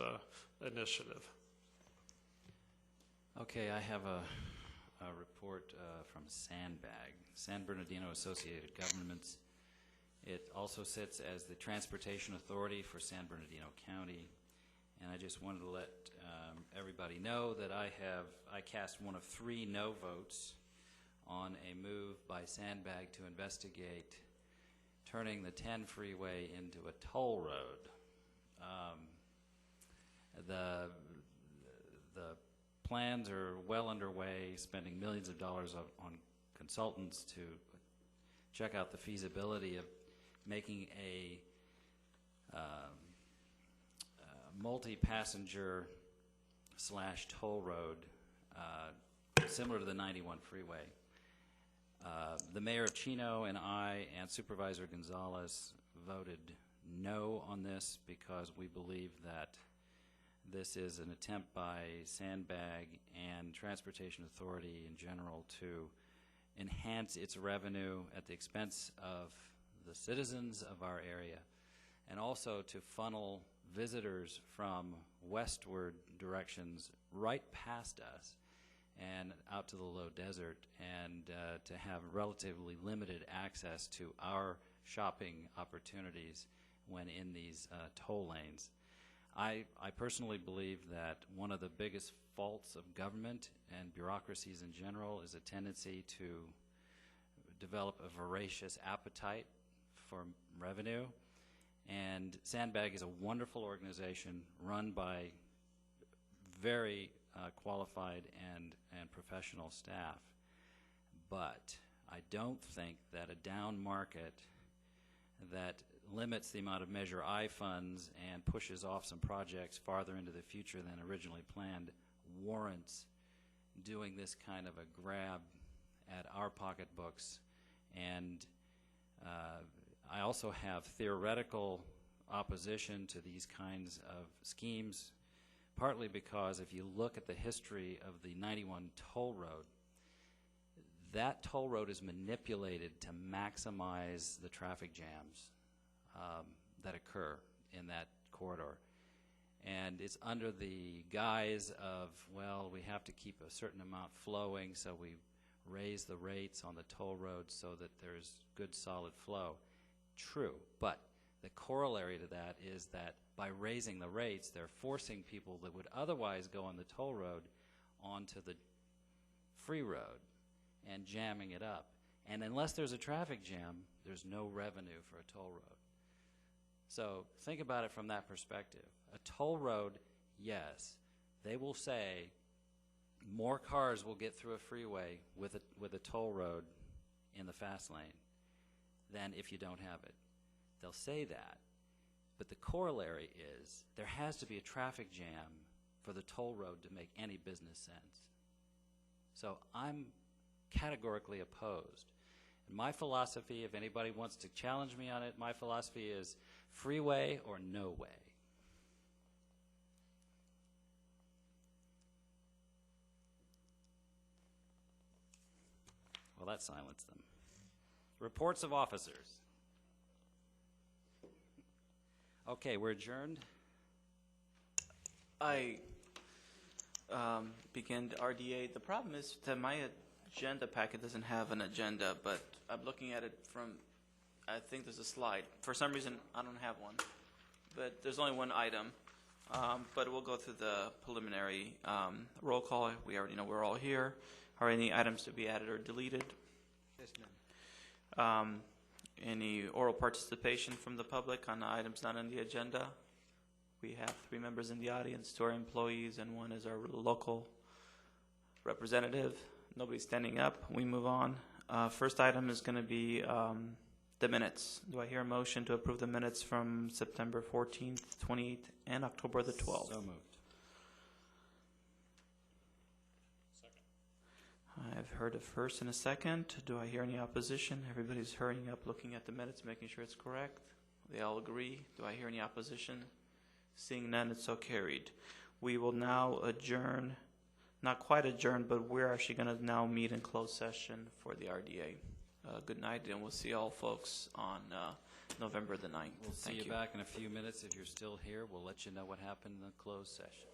initiative. Okay, I have a report from Sandbag, San Bernardino Associated Governments. It also sits as the Transportation Authority for San Bernardino County, and I just wanted to let everybody know that I cast one of 3 no votes on a move by Sandbag to investigate turning the 10 freeway into a toll road. The plans are well underway, spending millions of dollars on consultants to check out the feasibility of making a multi-passenger / toll road similar to the 91 freeway. The Mayor of Chino and I and Supervisor Gonzalez voted no on this because we believe that this is an attempt by Sandbag and Transportation Authority in general to enhance its revenue at the expense of the citizens of our area, and also to funnel visitors from westward directions right past us and out to the low desert, and to have relatively limited access to our shopping opportunities when in these toll lanes. I personally believe that one of the biggest faults of government and bureaucracies in general is a tendency to develop a voracious appetite for revenue. And Sandbag is a wonderful organization run by very qualified and professional staff. But I don't think that a down market that limits the amount of Measure I funds and pushes off some projects farther into the future than originally planned warrants doing this kind of a grab at our pocketbooks. And I also have theoretical opposition to these kinds of schemes, partly because if you look at the history of the 91 toll road, that toll road is manipulated to maximize the traffic jams that occur in that corridor. And it's under the guise of, well, we have to keep a certain amount flowing, so we raise the rates on the toll road so that there's good solid flow. True, but the corollary to that is that by raising the rates, they're forcing people that would otherwise go on the toll road onto the free road and jamming it up. And unless there's a traffic jam, there's no revenue for a toll road. So think about it from that perspective. A toll road, yes, they will say more cars will get through a freeway with a toll road in the fast lane than if you don't have it. They'll say that. But the corollary is there has to be a traffic jam for the toll road to make any business sense. So I'm categorically opposed. And my philosophy, if anybody wants to challenge me on it, my philosophy is freeway or no way. Well, that silenced them. Reports of officers. Okay, we're adjourned. I began the RDA. The problem is that my agenda packet doesn't have an agenda, but I'm looking at it from, I think there's a slide. For some reason, I don't have one, but there's only one item. But we'll go through the preliminary roll call. We already know we're all here. Are any items to be added or deleted? Yes, ma'am. Any oral participation from the public on items not on the agenda? We have 3 members in the audience, 2 are employees, and 1 is our local representative. Nobody's standing up. We move on. First item is going to be the minutes. Do I hear a motion to approve the minutes from September 14th, 28th, and October the 12th? So moved. I've heard a first and a second. Do I hear any opposition? Everybody's hurrying up, looking at the minutes, making sure it's correct. They all agree. Do I hear any opposition? Seeing none, it's so carried. We will now adjourn, not quite adjourn, but we're actually going to now meet in closed session for the RDA. Good night, and we'll see all folks on November the 9th. We'll see you back in a few minutes. If you're still here, we'll let you know what happened in the closed session.